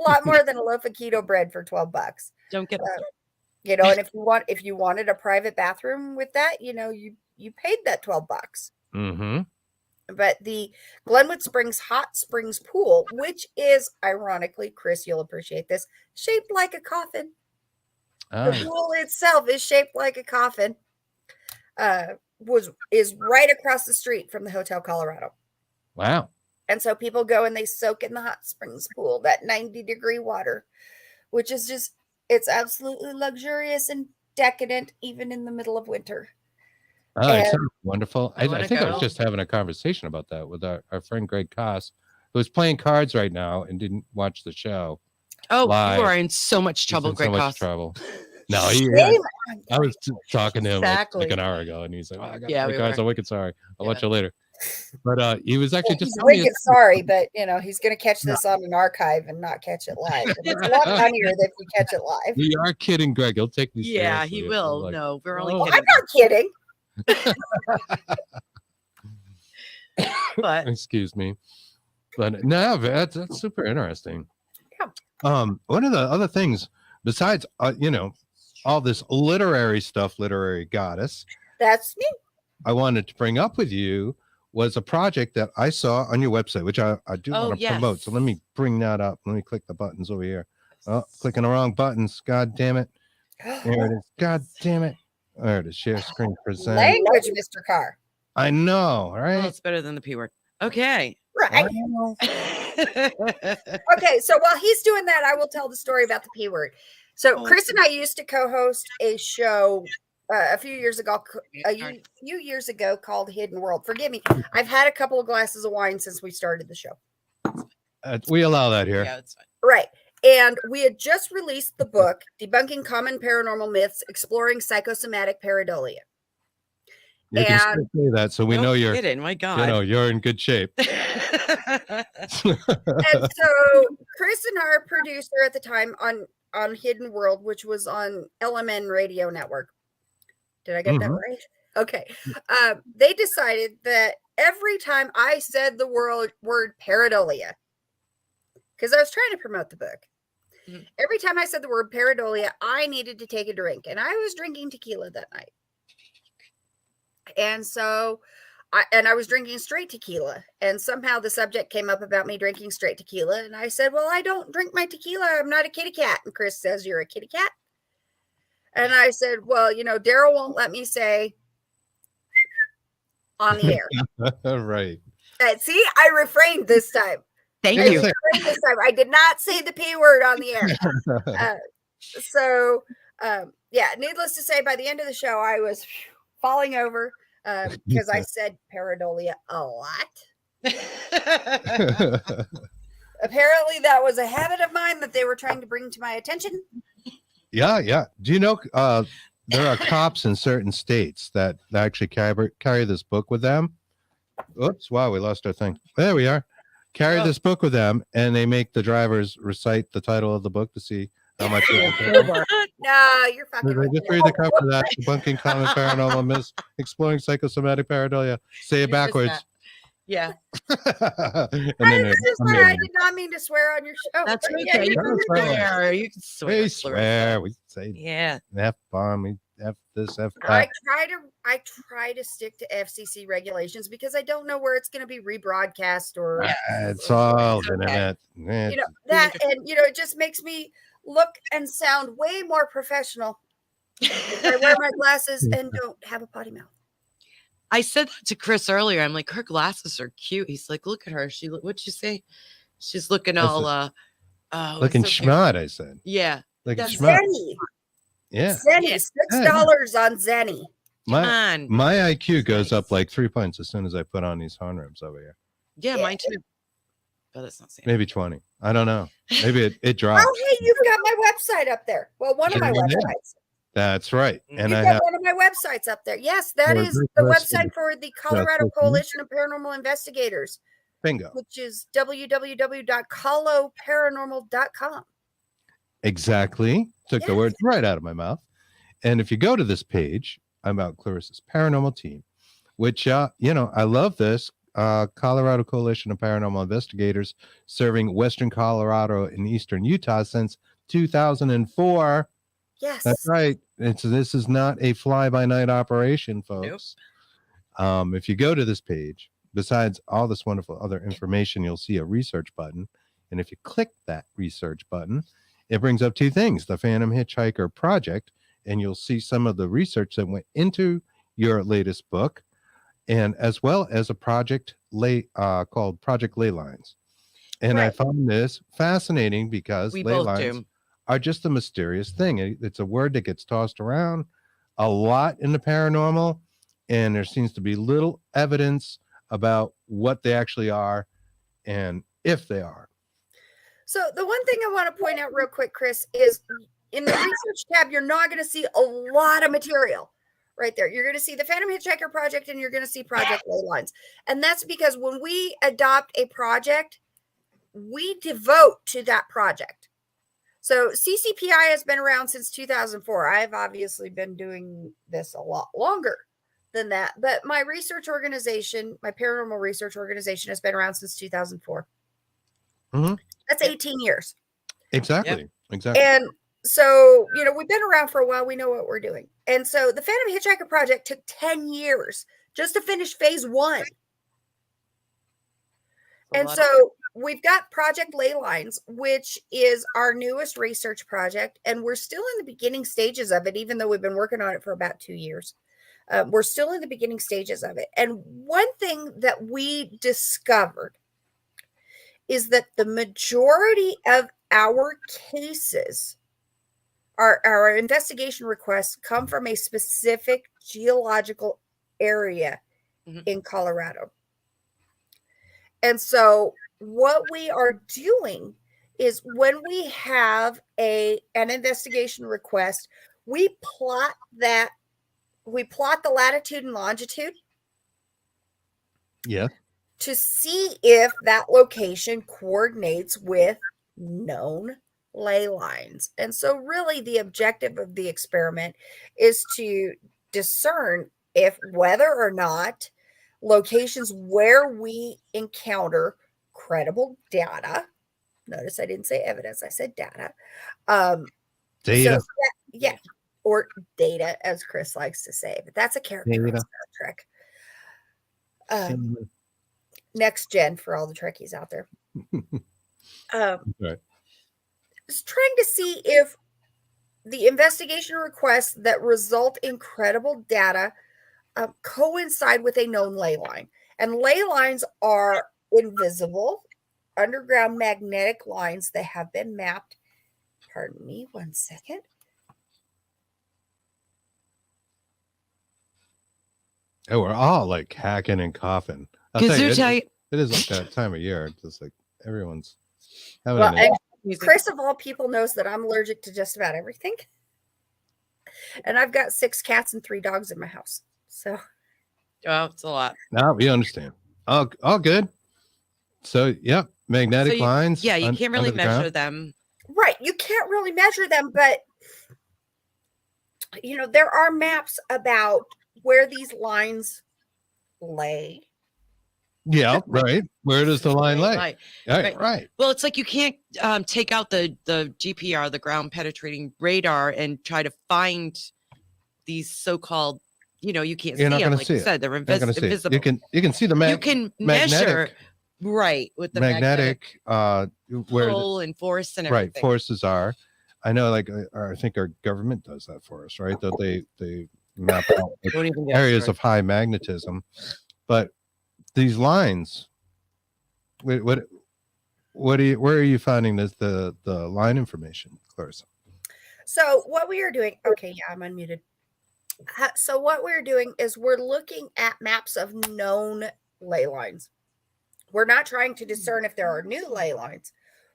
Speaker 6: lot more than a loaf of keto bread for $12.
Speaker 2: don't get
Speaker 6: And if you wanted a private bathroom with that, you paid that $12.
Speaker 1: Mm-hmm.
Speaker 6: But the Glenwood Springs Hot Springs Pool, which is ironically, Chris, you'll appreciate this, shaped like a coffin. The pool itself is shaped like a coffin. Is right across the street from the Hotel Colorado.
Speaker 1: Wow.
Speaker 6: And so people go and they soak in the hot springs pool, that 90-degree water, which is just, it's absolutely luxurious and decadent, even in the middle of winter.
Speaker 1: Oh, it sounds wonderful. I think I was
Speaker 2: go.
Speaker 1: just having a conversation about that with our friend Greg Koss, who's playing cards right now and didn't watch the show.
Speaker 2: Oh,
Speaker 1: live.
Speaker 2: you are in so much trouble,
Speaker 1: He's in
Speaker 2: Greg
Speaker 1: so much
Speaker 2: Koss.
Speaker 1: trouble. No, I was talking to him like an hour ago, and he's like, "Oh, I got to play cards. I'm wicked sorry. I'll watch you later." But he was actually just telling me.
Speaker 6: Wicked sorry, but he's going to catch this on an archive and not catch it live. It's a lot funnier if you catch it live.
Speaker 1: We are kidding, Greg. He'll take these.
Speaker 2: Yeah,
Speaker 1: seriously.
Speaker 2: he will.
Speaker 1: Like,
Speaker 2: No, we're only
Speaker 6: Well,
Speaker 2: kidding.
Speaker 6: I'm not kidding.
Speaker 2: But
Speaker 1: excuse me, but no, that's super interesting.
Speaker 6: Yeah.
Speaker 1: One of the other things besides all this literary stuff, literary goddess,
Speaker 6: That's me.
Speaker 1: I wanted to bring up with you was a project that I saw on your website, which I do want to promote. So let me bring that up. Let me click the buttons over here. Oh, clicking the wrong buttons. God damn it. There it is. God damn it. There it is. Share screen, present.
Speaker 6: Language, Mr. Carr.
Speaker 1: I know, right?
Speaker 2: well, it's better than the P word. Okay.
Speaker 6: Right. Okay, so while he's doing that, I will tell the story about the P word. So Chris and I used to co-host a show a few years ago called Hidden World. Forgive me. I've had a couple of glasses of wine since we started the show.
Speaker 1: We allow that here.
Speaker 2: Yeah, it's fine.
Speaker 6: Right. And we had just released the book, Debunking Common Paranormal Myths, Exploring Psychosomatic Pareidolia.
Speaker 1: You can still say that, so we know you're
Speaker 2: kidding. My God.
Speaker 1: You're in good shape.
Speaker 6: And so Chris and our producer at the time on Hidden World, which was on LMN Radio Network. Did I get that right? Okay. They decided that every time I said the word pareidolia, because I was trying to promote the book.
Speaker 2: Mhm.
Speaker 6: Every time I said the word pareidolia, I needed to take a drink, and I was drinking tequila that night. And so I was drinking straight tequila, and somehow the subject came up about me drinking straight tequila, and I said, well, I don't drink my tequila. I'm not a kitty cat. And Chris says, you're a kitty cat. And I said, well, Daryl won't let me say on the air.
Speaker 1: Right.
Speaker 6: See, I refrained this time.
Speaker 2: Thank
Speaker 6: I
Speaker 2: you.
Speaker 6: refrained this time. I did not say the P word on the air. Needless to say, by the end of the show, I was falling over because I said pareidolia a lot. Apparently, that was a habit of mine that they were trying to bring to my attention.
Speaker 1: Yeah. Do you know there are cops in certain states that actually carry this book with them? Oops, wow, we lost our thing. There we are. Carry this book with them, and they make the drivers recite the title of the book to see how much.
Speaker 6: No, you're fucking.
Speaker 1: They just read the cover of that. Debunking common paranormal myths, exploring psychosomatic pareidolia. Say it backwards.
Speaker 2: Yeah.
Speaker 6: I did not mean to swear on your show.
Speaker 2: That's
Speaker 6: but
Speaker 2: okay. You can swear. You can swear.
Speaker 1: We swear. We say
Speaker 2: Yeah.
Speaker 1: F-bomb. We F this, F that.
Speaker 6: I try to stick to FCC regulations because I don't know where it's going to be rebroadcast or.
Speaker 1: It's all internet.
Speaker 6: It just makes me look and sound way more professional. I wear my glasses and don't have a potty mouth.
Speaker 2: I said that to Chris earlier. I'm like, her glasses are cute. He's like, look at her. What'd you say? She's looking all
Speaker 1: looking schmott, I said.
Speaker 2: Yeah.
Speaker 1: Looking
Speaker 6: That's
Speaker 1: schmott.
Speaker 6: Zenny.
Speaker 1: Yeah.
Speaker 6: Zenny, $6 on Zenny.
Speaker 1: My IQ goes up like 3 points as soon as I put on these horn rims over here.
Speaker 2: Yeah, mine too. But it's not saying.
Speaker 1: Maybe 20. I don't know. Maybe it drops.
Speaker 6: Oh, hey, you've got my website up there. Well, one of my websites.
Speaker 1: That's right. And
Speaker 6: You've got one of my websites up there. Yes, that is the website for the Colorado Coalition of Paranormal Investigators.
Speaker 1: Bingo.
Speaker 6: Which is www.coloparanormal.com.
Speaker 1: Exactly. Took the words right out of my mouth. And if you go to this page about Clarissa's paranormal team, which, I love this. Colorado Coalition of Paranormal Investigators serving Western Colorado and Eastern Utah since 2004.
Speaker 6: Yes.
Speaker 1: That's right. This is not a fly-by-night operation, folks. Nope. If you go to this page, besides all this wonderful other information, you'll see a research button. And if you click that research button, it brings up two things: the Phantom Hitchhiker project, and you'll see some of the research that went into your latest book, and as well as a project called Project Ley Lines. And I found this fascinating because ley lines are just a mysterious thing. It's a word that gets tossed around a lot in the paranormal, and there seems to be little evidence about what they actually are and if they are.
Speaker 6: So the one thing I want to point out real quick, Chris, is in the research tab, you're not going to see a lot of material right there. You're going to see the Phantom Hitchhiker project and you're going to see Project Ley Lines. And that's because when we adopt a project, we devote to that project. So CCPI has been around since 2004. I've obviously been doing this a lot longer than that. But my research organization, my paranormal research organization, has been around since 2004.
Speaker 1: Mm-hmm.
Speaker 6: That's 18 years.
Speaker 1: Exactly.
Speaker 2: Yep.
Speaker 1: Exactly.
Speaker 6: And so, we've been around for a while. We know what we're doing. And so the Phantom Hitchhiker project took 10 years just to finish phase 1. And so we've got Project Ley Lines, which is our newest research project. And we're still in the beginning stages of it, even though we've been working on it for about 2 years. We're still in the beginning stages of it. And one thing that we discovered is that the majority of our cases, our investigation requests, come from a specific geological area in Colorado. And so what we are doing is when we have an investigation request, we plot the latitude and longitude.
Speaker 1: Yeah.
Speaker 6: To see if that location coordinates with known ley lines. And so really the objective of the experiment is to discern whether or not locations where we encounter credible data, Notice I didn't say evidence. I said data.
Speaker 1: Data.
Speaker 6: Yeah. Or data, as Chris likes to say. But that's a character in Star Trek. Next gen for all the Trekkies out there.
Speaker 1: Right.
Speaker 6: Just trying to see if the investigation requests that result in credible data coincide with a known ley line. And ley lines are invisible underground magnetic lines that have been mapped. Pardon me, 1 second.
Speaker 1: Oh, we're all like hacking and coughing.
Speaker 2: Gesundheit.
Speaker 1: It is like that time of year. Just like everyone's having
Speaker 6: Well,
Speaker 1: an
Speaker 6: and Chris, of all people, knows that I'm allergic to just about everything. And I've got 6 cats and 3 dogs in my house. So,
Speaker 2: Oh, it's a lot.
Speaker 1: No, we understand. All good. So, yep, magnetic lines.
Speaker 2: Yeah, you can't really measure them.
Speaker 6: right, you can't really measure them, but there are maps about where these lines lay.
Speaker 1: Yeah, right. Where does the line lay? Right.
Speaker 2: Well, it's like you can't take out the GPR, the ground penetrating radar, and try to find these so-called, you can't see them. Like you said, they're invisible.
Speaker 1: You can see the
Speaker 2: you can measure with the magnetic
Speaker 1: where
Speaker 2: pull and force and everything.
Speaker 1: Right, forces are. I know, like I think our government does that for us, right? That they map out areas of high magnetism, but these lines. Where are you finding the line information, Clarissa?
Speaker 6: So what we are doing, okay, yeah, I'm unmuted. So what we're doing is we're looking at maps of known ley lines. We're not trying to discern if there are new ley lines.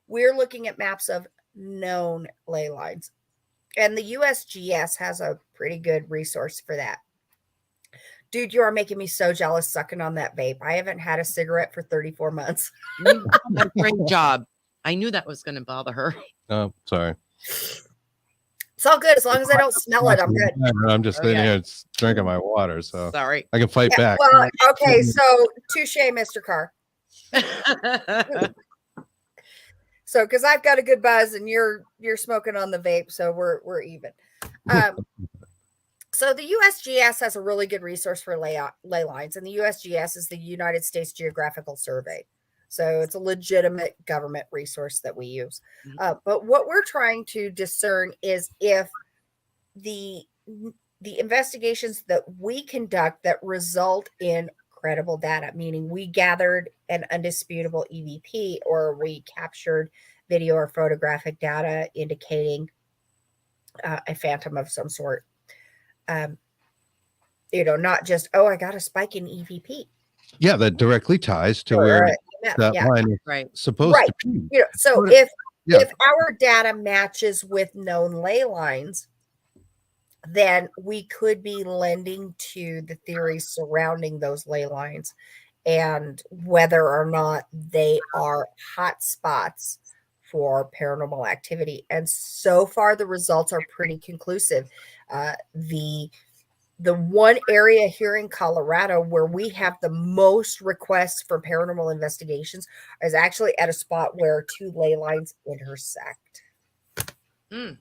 Speaker 6: We're looking at maps of known ley lines. And the USGS has a pretty good resource for that. Dude, you are making me so jealous sucking on that vape. I haven't had a cigarette for 34 months.
Speaker 2: Great job. I knew that was going to bother her.
Speaker 1: Oh, sorry.
Speaker 6: It's all good. As long as I don't smell it, I'm good.
Speaker 1: I'm just sitting here drinking my water, so
Speaker 2: sorry.
Speaker 1: I can fight back.
Speaker 6: Well, okay, so touche, Mr. Carr. So, because I've got a good buzz and you're smoking on the vape, so we're even. So the USGS has a really good resource for ley lines, and the USGS is the United States Geographical Survey. So it's a legitimate government resource that we use. But what we're trying to discern is if the investigations that we conduct that result in credible data, meaning we gathered an undisputable EVP or we captured video or photographic data indicating a phantom of some sort. Not just, I got a spike in EVP.
Speaker 1: Yeah, that directly ties to where that line is supposed to be.
Speaker 6: So if our data matches with known ley lines, then we could be lending to the theories surrounding those ley lines and whether or not they are hot spots for paranormal activity. And so far, the results are pretty conclusive. The one area here in Colorado where we have the most requests for paranormal investigations is actually at a spot where 2 ley lines intersect.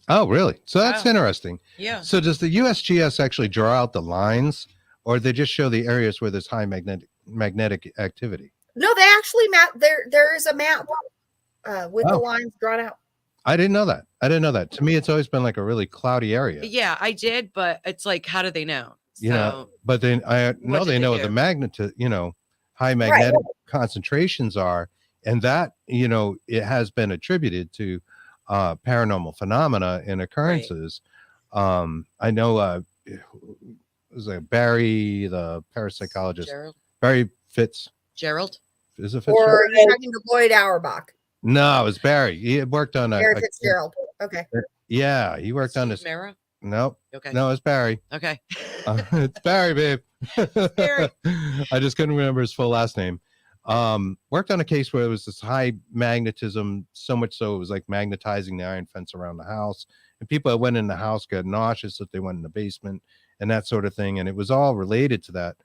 Speaker 1: Oh, really? So that's interesting.
Speaker 2: Yeah.
Speaker 1: So does the USGS actually draw out the lines, or they just show the areas where there's high magnetic activity?
Speaker 6: No, they actually map. There is a map with the lines drawn out.
Speaker 1: I didn't know that. To me, it's always been like a really cloudy area.
Speaker 2: Yeah, I did, but it's like, how do they know?
Speaker 1: But then I know they know what the high magnetic concentrations are, and that it has been attributed to paranormal phenomena and occurrences. I know it was like Barry, the parapsychologist. Barry
Speaker 2: Gerald?
Speaker 1: Is it Fitzgerald?
Speaker 6: Or you're talking to Lloyd Auerbach?
Speaker 1: No, it was Barry. He had worked on
Speaker 6: Barry Fitzgerald. Okay.
Speaker 1: Yeah, he worked on this.
Speaker 2: Mara?
Speaker 1: Nope.
Speaker 2: Okay.
Speaker 1: No, it's Barry.
Speaker 2: Okay.
Speaker 1: It's Barry, babe.
Speaker 2: Barry.
Speaker 1: I just couldn't remember his full last name. Worked on a case where it was this high magnetism, so much so it was like magnetizing the iron fence around the house. And people that went in the house got nauseous if they went in the basement and that sort of thing. And it was all related to that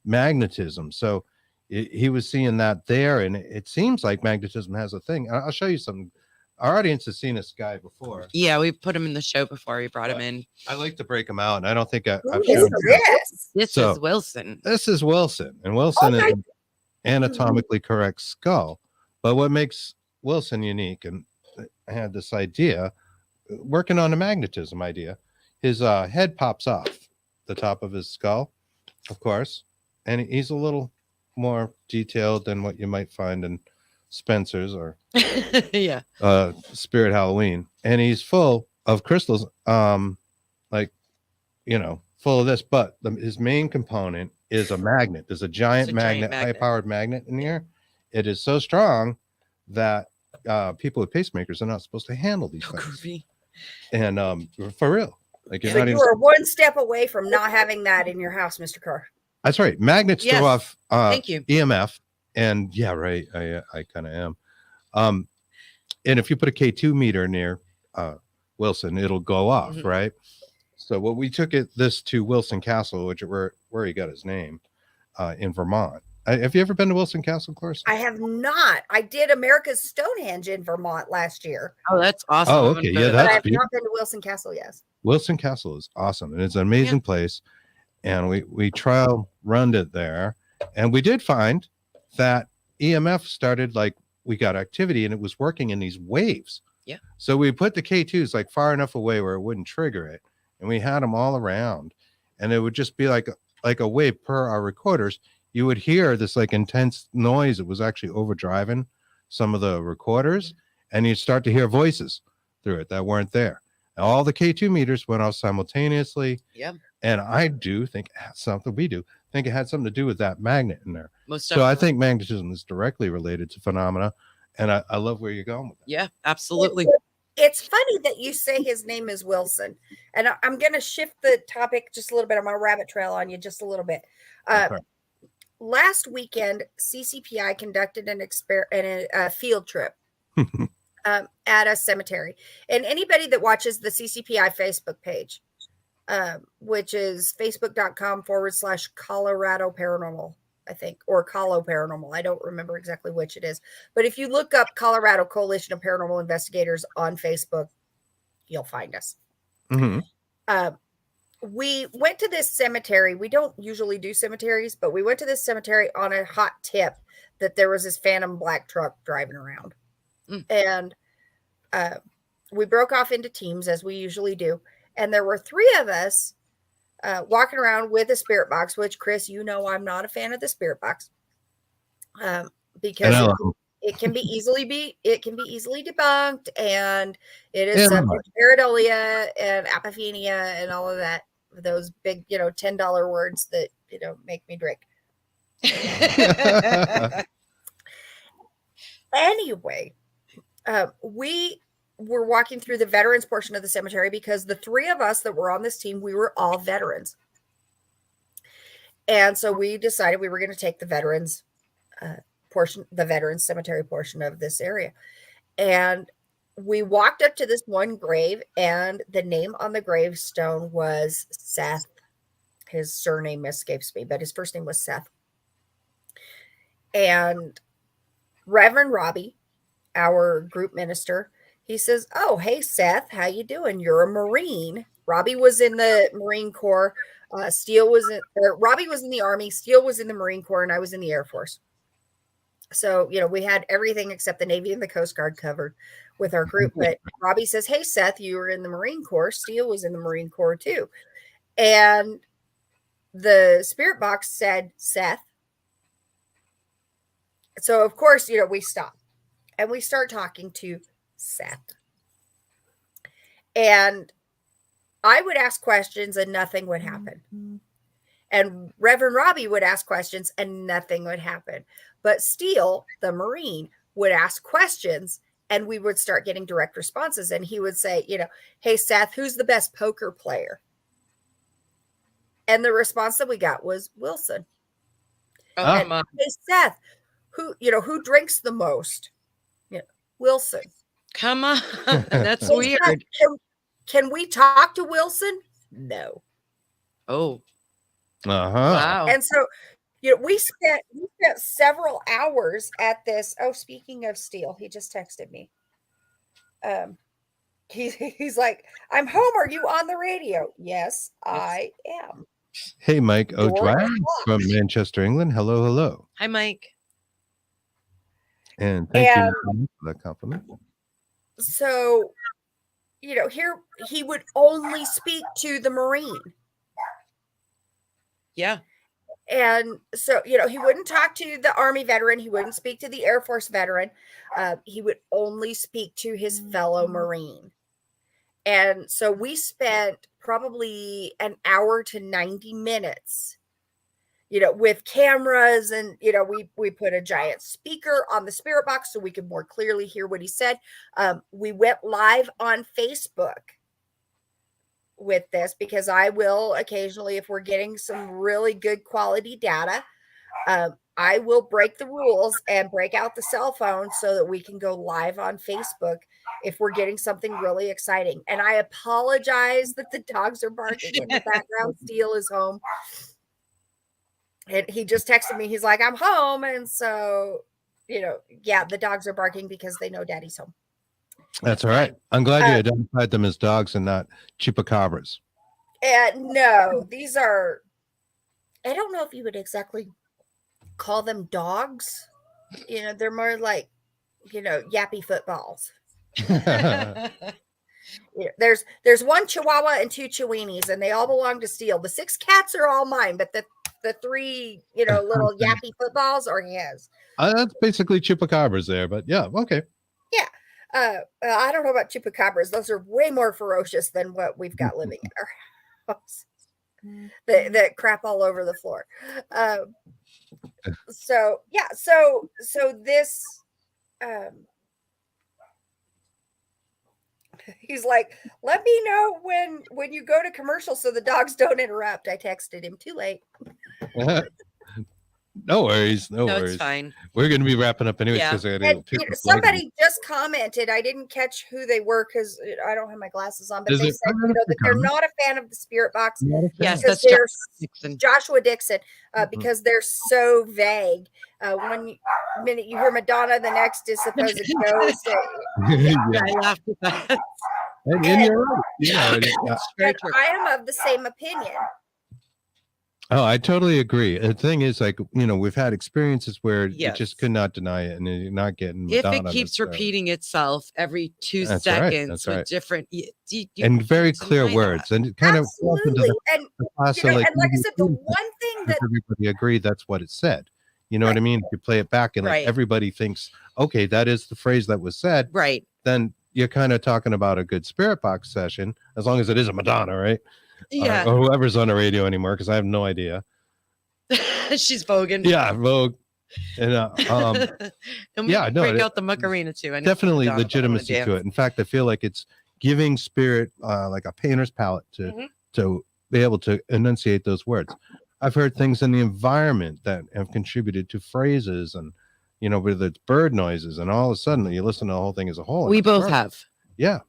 Speaker 1: magnetism. So, he was seeing that there, and it seems like magnetism has a thing. I'll show you something. Our audience has seen this guy before.
Speaker 2: Yeah, we put him in the show before. We brought him in.
Speaker 1: I like to break him out, and I don't think I've
Speaker 6: Who
Speaker 1: shown
Speaker 6: is
Speaker 1: you.
Speaker 6: this?
Speaker 2: This is Wilson.
Speaker 1: This is Wilson, and Wilson
Speaker 6: Oh
Speaker 1: is an anatomically correct skull. But what makes Wilson unique, and I had this idea, working on the magnetism idea, his head pops off the top of his skull, of course, and he's a little more detailed than what you might find in Spencer's or
Speaker 2: Yeah,
Speaker 1: Spirit Halloween, and he's full of crystals, like, you know, full of this. But his main component is a magnet. There's a giant magnet, high-powered magnet in here. It is so strong that people with pacemakers are not supposed to handle these things.
Speaker 2: Groovy.
Speaker 1: And for real, like you're
Speaker 6: So
Speaker 1: not
Speaker 6: you
Speaker 1: even.
Speaker 6: are one step away from not having that in your house, Mr. Carr.
Speaker 1: That's right. Magnets
Speaker 2: Yes.
Speaker 1: throw off
Speaker 2: Thank you.
Speaker 1: EMF, and yeah, right. I kind of am. And if you put a K2 meter near Wilson, it'll go off,
Speaker 2: Mhm.
Speaker 1: right? So what we took this to Wilson Castle, which where he got his name, in Vermont. Have you ever been to Wilson Castle, Clarissa?
Speaker 6: I have not. I did America's Stonehenge in Vermont last year.
Speaker 2: Oh, that's awesome.
Speaker 1: Oh,
Speaker 2: I'm
Speaker 1: okay.
Speaker 2: gonna
Speaker 1: Yeah,
Speaker 2: go to
Speaker 6: But
Speaker 1: that's
Speaker 6: I have
Speaker 1: beautiful.
Speaker 6: not been to Wilson Castle yet.
Speaker 1: Wilson Castle is awesome, and it's an amazing place. And we trial run it there, and we did find that EMF started, like, we got activity, and it was working in these waves.
Speaker 2: Yeah.
Speaker 1: So we put the K2s like far enough away where it wouldn't trigger it, and we had them all around, and it would just be like a wave per our recorders. You would hear this like intense noise. It was actually overdriving some of the recorders, and you'd start to hear voices through it that weren't there. And all the K2 meters went off simultaneously.
Speaker 2: Yeah.
Speaker 1: And I do think it had something. We do think it had something to do with that magnet in there.
Speaker 2: Most
Speaker 1: So I
Speaker 2: definitely.
Speaker 1: think magnetism is directly related to phenomena, and I love where you're going with that.
Speaker 2: Yeah, absolutely.
Speaker 6: It's funny that you say his name is Wilson. And I'm going to shift the topic just a little bit. I'm going to rabbit trail on you just a little bit.
Speaker 1: Okay.
Speaker 6: Last weekend, CCPI conducted a field trip at a cemetery. And anybody that watches the CCPI Facebook page, which is facebook.com/Colorado Paranormal, I think, or Colo Paranormal. I don't remember exactly which it is. But if you look up Colorado Coalition of Paranormal Investigators on Facebook, you'll find us.
Speaker 1: Mhm.
Speaker 6: We went to this cemetery. We don't usually do cemeteries, but we went to this cemetery on a hot tip that there was this phantom black truck driving around. And we broke off into teams, as we usually do. And there were 3 of us walking around with a spirit box, which, Chris, you know I'm not a fan of the spirit box. Because it can be easily debunked, and it is subject to pareidolia and apophenia and all of that. Those big, $10 words that, make me drink. Anyway, we were walking through the veterans portion of the cemetery because the 3 of us that were on this team, we were all veterans. And so we decided we were going to take the veterans portion, the veterans cemetery portion of this area. And we walked up to this one grave, and the name on the gravestone was Seth. His surname escapes me, but his first name was Seth. And Reverend Robbie, our group minister, he says, "Oh, hey, Seth, how you doing? You're a Marine." Robbie was in the Marine Corps. Robbie was in the Army. Steele was in the Marine Corps, and I was in the Air Force. So, we had everything except the Navy and the Coast Guard covered with our group. But Robbie says, "Hey, Seth, you were in the Marine Corps. Steele was in the Marine Corps too." And the spirit box said, "Seth." So, of course, we stop and we start talking to Seth. And I would ask questions and nothing would happen. And Reverend Robbie would ask questions and nothing would happen. But Steele, the Marine, would ask questions and we would start getting direct responses. And he would say, "Hey, Seth, who's the best poker player?" And the response that we got was Wilson.
Speaker 2: Oh,
Speaker 6: "Hey, Seth, who drinks the most?" Wilson.
Speaker 2: come on. That's
Speaker 6: "Hey,
Speaker 2: weird.
Speaker 6: Seth, can we talk to Wilson?" No.
Speaker 2: Oh,
Speaker 1: Uh-huh.
Speaker 2: wow.
Speaker 6: And so, we spent several hours at this. Oh, speaking of Steele, he just texted me. He's like, I'm home. Are you on the radio? Yes, I am.
Speaker 1: Hey, Mike O'Dwyer from Manchester, England. Hello, hello.
Speaker 2: Hi, Mike.
Speaker 1: And thank you for the compliment.
Speaker 6: So, here he would only speak to the Marine.
Speaker 2: Yeah.
Speaker 6: And so, he wouldn't talk to the Army veteran. He wouldn't speak to the Air Force veteran. He would only speak to his fellow Marine. And so we spent probably an hour to 90 minutes, with cameras, and, we put a giant speaker on the spirit box so we could more clearly hear what he said. We went live on Facebook with this, because I will occasionally, if we're getting some really good quality data, I will break the rules and break out the cell phone so that we can go live on Facebook if we're getting something really exciting. And I apologize that the dogs are barking in the background. Steele is home. And he just texted me. He's like, I'm home. And so, the dogs are barking because they know Daddy's home.
Speaker 1: That's all right. I'm glad you identified them as dogs and not chupacabras.
Speaker 6: No, these are, I don't know if you would exactly call them dogs. They're more like, yappy footballs. There's one Chihuahua and 2 Chihuahuas, and they all belong to Steele. The 6 cats are all mine, but the 3, little yappy footballs are his.
Speaker 1: That's basically chupacabras there, but yeah, okay.
Speaker 6: Yeah. I don't know about chupacabras. Those are way more ferocious than what we've got living in our house. That crap all over the floor. So this, he's like, let me know when you go to commercial so the dogs don't interrupt. I texted him, too late.
Speaker 1: No worries. No worries.
Speaker 2: It's fine.
Speaker 1: We're going to be wrapping up anyways.
Speaker 6: Yeah. Somebody just commented. I didn't catch who they were because I don't have my glasses on, but they said that they're not a fan of the spirit box.
Speaker 2: Yes, that's
Speaker 6: Joshua Dixon, because they're so vague. One minute you hear Madonna, the next is supposed ghost.
Speaker 2: I laughed at that.
Speaker 1: And you're right.
Speaker 6: I am of the same opinion.
Speaker 1: Oh, I totally agree. The thing is, like, we've had experiences where you just could not deny it, and you're not getting Madonna.
Speaker 2: If it keeps repeating itself every 2 seconds with different
Speaker 1: and very clear words, and it kind
Speaker 6: absolutely.
Speaker 1: And like I said, the one thing that everybody agreed that's what it said. You know what I mean? If you play it back and like everybody thinks, okay, that is the phrase that was said.
Speaker 2: Right.
Speaker 1: Then you're kind of talking about a good spirit box session, as long as it is a Madonna, right?
Speaker 2: Yeah.
Speaker 1: Or whoever's on the radio anymore, because I have no idea.
Speaker 2: She's voguing.
Speaker 1: Yeah, Vogue. And
Speaker 2: break out the Macarena too. I
Speaker 1: definitely legitimacy to it. In fact, I feel like it's giving spirit like a painter's palette to be able to enunciate those words. I've heard things in the environment that have contributed to phrases, and whether it's bird noises, and all of a sudden you listen to the whole thing as a whole.
Speaker 2: We both have.
Speaker 1: Yeah.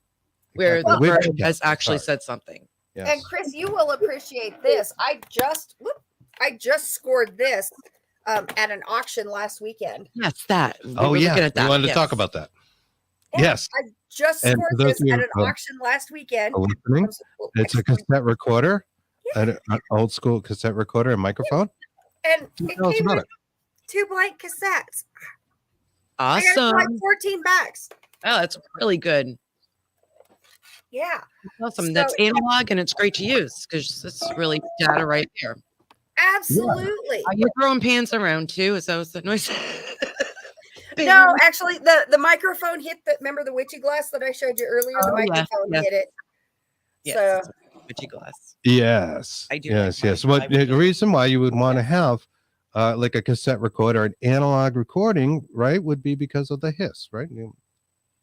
Speaker 2: Where the bird has actually said something.
Speaker 6: Yes. And Chris, you will appreciate this. I just scored this at an auction last weekend.
Speaker 2: Yes, that.
Speaker 1: We wanted to talk about that.
Speaker 6: Yeah, yes, I just scored this at an auction last weekend.
Speaker 1: It's a cassette recorder, an old school cassette recorder and microphone.
Speaker 6: And it came with 2 blank cassettes.
Speaker 2: Awesome.
Speaker 6: I got like $14.
Speaker 2: Oh, that's really good.
Speaker 6: Yeah.
Speaker 2: Awesome. That's analog, and it's great to use because it's really data right there.
Speaker 6: Absolutely.
Speaker 2: Are you throwing pans around too? Is that what's the noise?
Speaker 6: No, actually, the microphone hit remember the witchy glass that I showed you earlier? The microphone hit it.
Speaker 2: Yes, so witchy glass.
Speaker 1: Yes.
Speaker 2: I do.
Speaker 1: Yes. What the reason why you would want to have like a cassette recorder, an analog recording, right, would be because of the hiss, right? You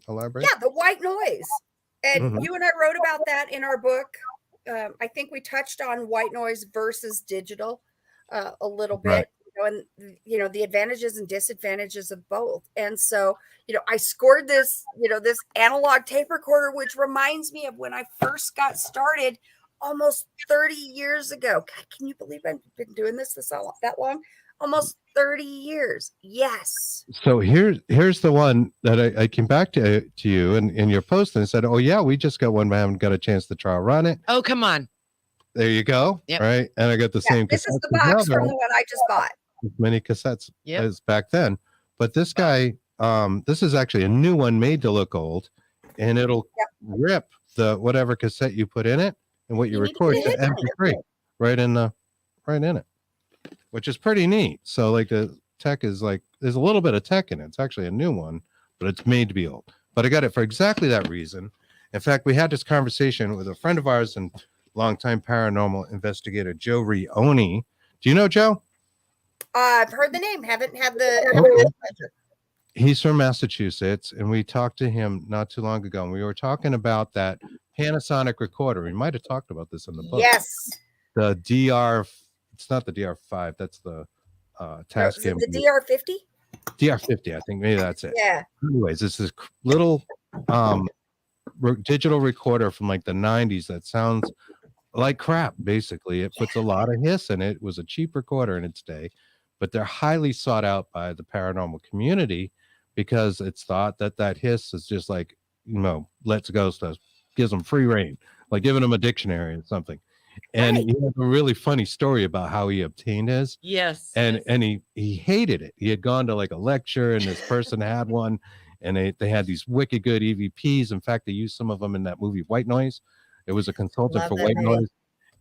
Speaker 1: elaborate?
Speaker 6: Yeah, the white noise. And you and I wrote about that in our book. I think we touched on white noise versus digital a little bit, and the advantages and disadvantages of both. And so, I scored this, this analog tape recorder, which reminds me of when I first got started almost 30 years ago. God, can you believe I've been doing this that long? Almost 30 years. Yes.
Speaker 1: So here's the one that I came back to you in your post and said, oh yeah, we just got one, but I haven't got a chance to try run it.
Speaker 2: Oh, come on.
Speaker 1: There you go.
Speaker 2: Yep.
Speaker 1: Right. And I got the same.
Speaker 6: This is the box from the one I just bought.
Speaker 1: Many cassettes as back then. But this guy, this is actually a new one made to look old, and it'll rip the whatever cassette you put in it and what you record to MP3 right in it, which is pretty neat. So like the tech is like, there's a little bit of tech in it. It's actually a new one, but it's made to be old. But I got it for exactly that reason. In fact, we had this conversation with a friend of ours and longtime paranormal investigator, Joe Rioni. Do you know Joe?
Speaker 6: I've heard the name. Haven't had the pleasure.
Speaker 1: He's from Massachusetts, and we talked to him not too long ago, and we were talking about that Panasonic recorder. We might have talked about this in the book.
Speaker 6: Yes.
Speaker 1: The DR, it's not the DR5, that's the Tascam.
Speaker 6: The DR50?
Speaker 1: DR50, I think maybe that's it.
Speaker 6: Yeah.
Speaker 1: Anyways, it's this little digital recorder from like the 90s that sounds like crap, basically. It puts a lot of hiss in it. It was a cheap recorder in its day, but they're highly sought out by the paranormal community because it's thought that that hiss is just like, lets go stuff, gives them free reign, like giving them a dictionary or something. And he has a really funny story about how he obtained his.
Speaker 2: Yes.
Speaker 1: And he hated it. He had gone to like a lecture, and this person had one, and they had these wicked good EVPs. In fact, they used some of them in that movie White Noise. It was a consultant for White Noise.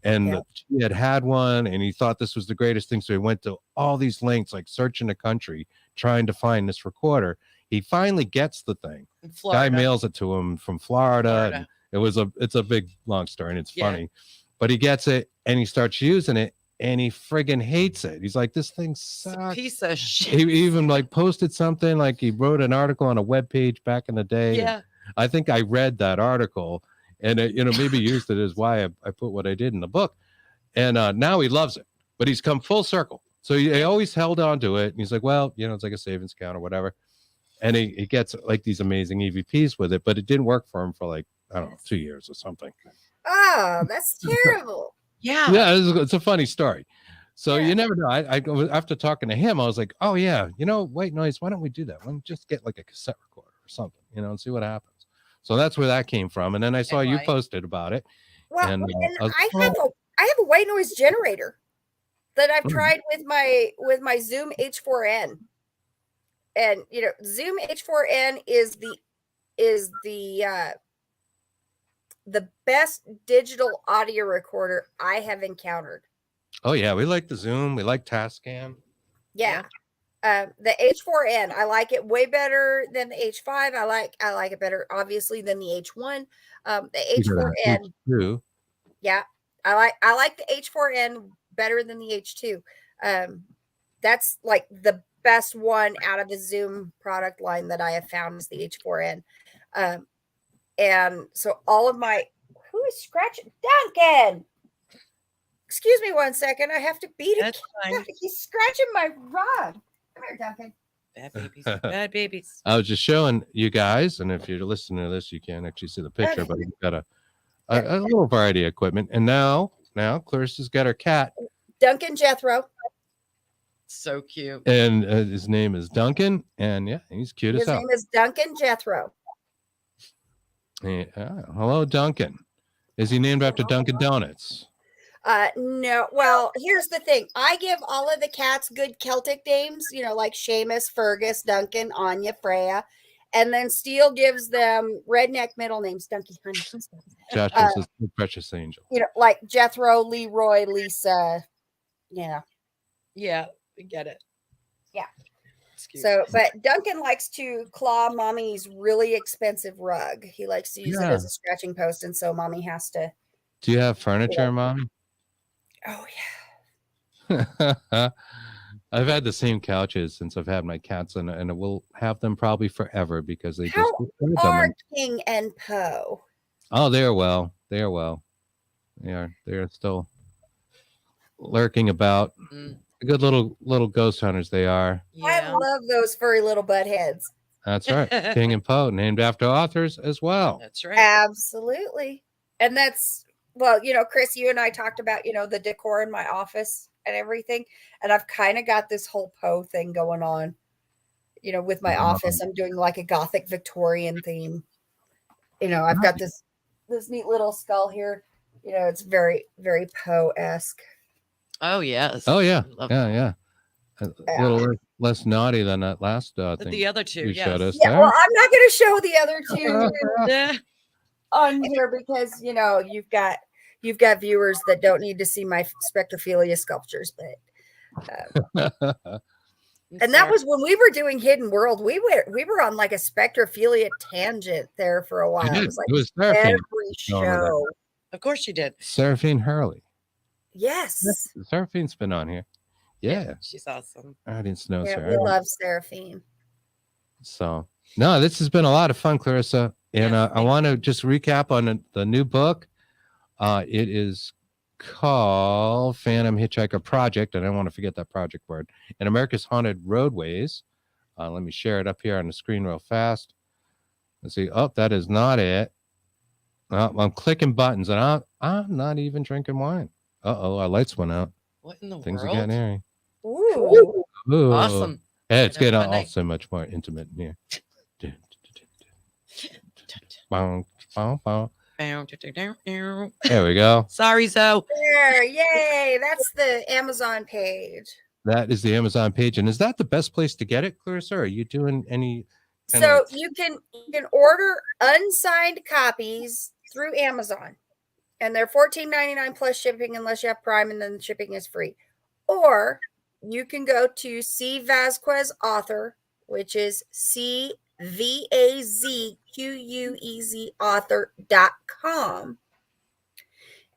Speaker 1: And he had one, and he thought this was the greatest thing. So he went to all these lengths, like searching the country, trying to find this recorder. He finally gets the thing. Guy mails it to him from Florida. And it's a big, long story, and it's funny. But he gets it, and he starts using it, and he friggin' hates it. He's like, this thing sucks.
Speaker 2: It's a piece of shit.
Speaker 1: He even like posted something, like he wrote an article on a webpage back in the day.
Speaker 2: Yeah.
Speaker 1: I think I read that article. And maybe used it as why I put what I did in the book. And now he loves it, but he's come full circle. So he always held on to it. And he's like, well, it's like a savings account or whatever. And he gets like these amazing EVPs with it, but it didn't work for him for like, I don't know, 2 years or something.
Speaker 6: Oh, that's terrible.
Speaker 2: Yeah.
Speaker 1: Yeah, it's a funny story. So you never know. I after talking to him, I was like, oh yeah, White Noise, why don't we do that? Why don't we just get like a cassette recorder or something, and see what happens. So that's where that came from. And then I saw you posted about it.
Speaker 6: Well, and I have a white noise generator that I've tried with my Zoom H4n. And Zoom H4n is the best digital audio recorder I have encountered.
Speaker 1: Oh yeah, we like the Zoom, we like Tascam.
Speaker 6: Yeah. The H4n, I like it way better than the H5. I like it better, obviously, than the H1. The H4n,
Speaker 1: too.
Speaker 6: Yeah, I like the H4n better than the H2. That's like the best one out of the Zoom product line that I have found is the H4n. And so all of my who is scratching Duncan? Excuse me 1 second. I have to beat it. He's scratching my rug. Come here, Duncan.
Speaker 2: Bad babies. Bad babies.
Speaker 1: I was just showing you guys, and if you're listening to this, you can't actually see the picture, but you've got a little variety of equipment. And now Clarissa's got her cat,
Speaker 6: Duncan Jethro.
Speaker 2: So cute.
Speaker 1: And his name is Duncan, and he's cute as hell.
Speaker 6: His name is Duncan Jethro.
Speaker 1: Hello, Duncan. Is he named after Dunkin' Donuts?
Speaker 6: No. Well, here's the thing. I give all of the cats good Celtic names, like Seamus, Fergus, Duncan, Anya, Freya. And then Steele gives them redneck middle names. Duncan, honey.
Speaker 1: Josh is the precious angel.
Speaker 6: Like Jethro, Leroy, Lisa. Yeah.
Speaker 2: Yeah, we get it.
Speaker 6: Yeah. So, but Duncan likes to claw mommy's really expensive rug. He likes to use it as a scratching post. And so mommy has to.
Speaker 1: Do you have furniture, Mom?
Speaker 6: Oh, yeah.
Speaker 1: I've had the same couches since I've had my cats, and I will have them probably forever because they
Speaker 6: How are King and Poe?
Speaker 1: Oh, they are well. They are well. They are still lurking about. Good little ghost hunters they are.
Speaker 6: I love those furry little butt heads.
Speaker 1: That's right. King and Poe, named after authors as well.
Speaker 2: That's right.
Speaker 6: Absolutely. And that's well, Chris, you and I talked about, the decor in my office and everything. And I've kind of got this whole Poe thing going on, with my office. I'm doing like a Gothic Victorian theme. I've got this neat little skull here. It's very, very Poe-esque.
Speaker 2: Oh, yes.
Speaker 1: Oh, yeah.
Speaker 2: Love
Speaker 1: Yeah. A little less naughty than that last thing.
Speaker 2: the other two,
Speaker 1: you showed us.
Speaker 6: Yeah,
Speaker 1: there.
Speaker 6: well, I'm not going to show the other two on here because, you've got viewers that don't need to see my spectrophilia sculptures, but and that was when we were doing Hidden World. We were on like a spectrophilia tangent there for a while. It was like every show.
Speaker 2: Of course you did.
Speaker 1: Seraphine Hurley.
Speaker 6: Yes.
Speaker 1: Seraphine's been on here. Yeah.
Speaker 2: She's awesome.
Speaker 1: I didn't know
Speaker 6: Sarah. We love Seraphine.
Speaker 1: So, no, this has been a lot of fun, Clarissa. And I want to just recap on the new book. It is called Phantom Hitchhiker Project. And I don't want to forget that project word. And America's Haunted Roadways. Let me share it up here on the screen real fast. Let's see. Oh, that is not it. I'm clicking buttons and I'm not even drinking wine. Uh-oh, our lights went out.
Speaker 2: What in the
Speaker 1: Things
Speaker 2: world?
Speaker 1: are getting hairy.
Speaker 6: Ooh.
Speaker 1: Ooh.
Speaker 2: Awesome.
Speaker 1: Yeah, it's getting all so much more intimate in here. There we go.
Speaker 2: Sorry, Zoe.
Speaker 6: There, yay! That's the Amazon page.
Speaker 1: That is the Amazon page, and is that the best place to get it, Clarissa? Or are you doing any?
Speaker 6: So you can order unsigned copies through Amazon, and they're $14.99 plus shipping unless you have Prime, and then shipping is free. Or you can go to C. Vazquez Author, which is CVAZQUEZ author.com,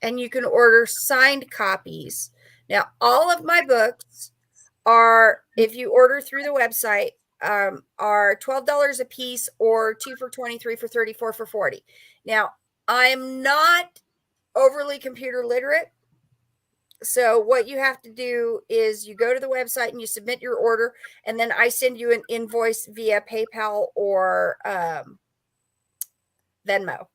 Speaker 6: and you can order signed copies. Now, all of my books are, if you order through the website, are $12 a piece, or 2 for $20, 3 for $30, 4 for $40. Now, I'm not overly computer literate. So what you have to do is you go to the website and you submit your order, and then I send you an invoice via PayPal or Venmo,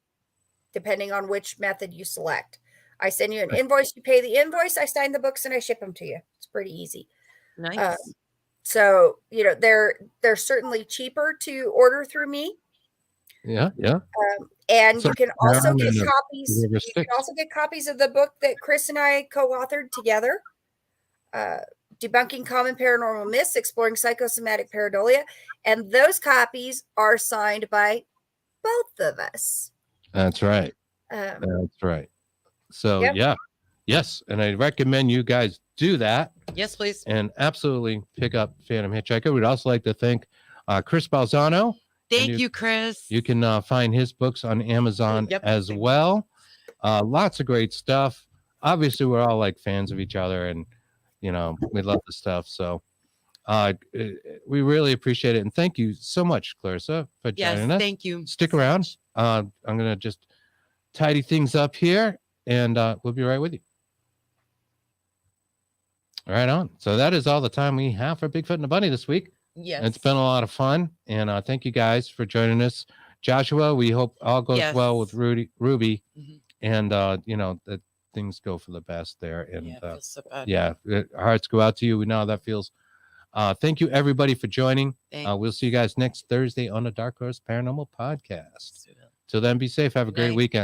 Speaker 6: depending on which method you select. I send you an invoice, you pay the invoice, I sign the books, and I ship them to you. It's pretty easy.
Speaker 2: Nice.
Speaker 6: So, they're certainly cheaper to order through me.
Speaker 1: Yeah.
Speaker 6: And you can also get copies. You can also get copies of the book that Chris and I co-authored together, Debunking Common Paranormal Myths, Exploring Psychosomatic Pareidolia. And those copies are signed by both of us.
Speaker 1: That's right. That's right. So, yes. And I recommend you guys do that.
Speaker 2: Yes, please.
Speaker 1: And absolutely pick up Phantom Hitchhiker. We'd also like to thank Chris Balzano.
Speaker 2: Thank you, Chris.
Speaker 1: You can find his books on Amazon as well. Lots of great stuff. Obviously, we're all like fans of each other, and we love the stuff. So we really appreciate it. And thank you so much, Clarissa, for joining us.
Speaker 2: Thank you.
Speaker 1: Stick around. I'm going to just tidy things up here, and we'll be right with you. Right on. So that is all the time we have for Bigfoot and the Bunny this week.
Speaker 2: Yes.
Speaker 1: It's been a lot of fun, and thank you guys for joining us. Joshua, we hope all goes well with Ruby, and that things go for the best there. And
Speaker 2: feels so bad.
Speaker 1: Our hearts go out to you. We know how that feels. Thank you everybody for joining. We'll see you guys next Thursday on the Dark Horse Paranormal Podcast. Till then, be safe. Have a great weekend.